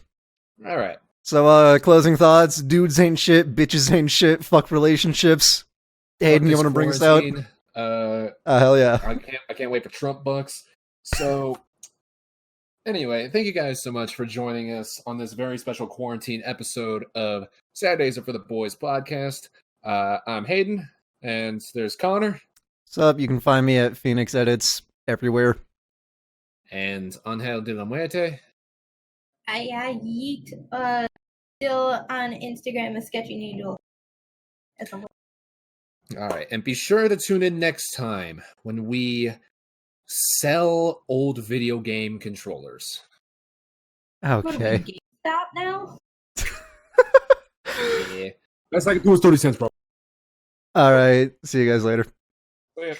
All right. So closing thoughts, dudes ain't shit, bitches ain't shit, fuck relationships. Hayden, you want to bring us out? Hell yeah. I can't wait for Trump bucks. So anyway, thank you guys so much for joining us on this very special quarantine episode of Saturdays Are for the Boys podcast. I'm Hayden, and there's Connor. What's up? You can find me at Phoenix Edits everywhere. And Angel de la Muerte. I yeet. Still on Instagram as Sketchy Needle. All right, and be sure to tune in next time when we sell old video game controllers. Okay. Stop now. Yeah. That's like it was 30 cents, bro. All right. See you guys later. Oh, yeah.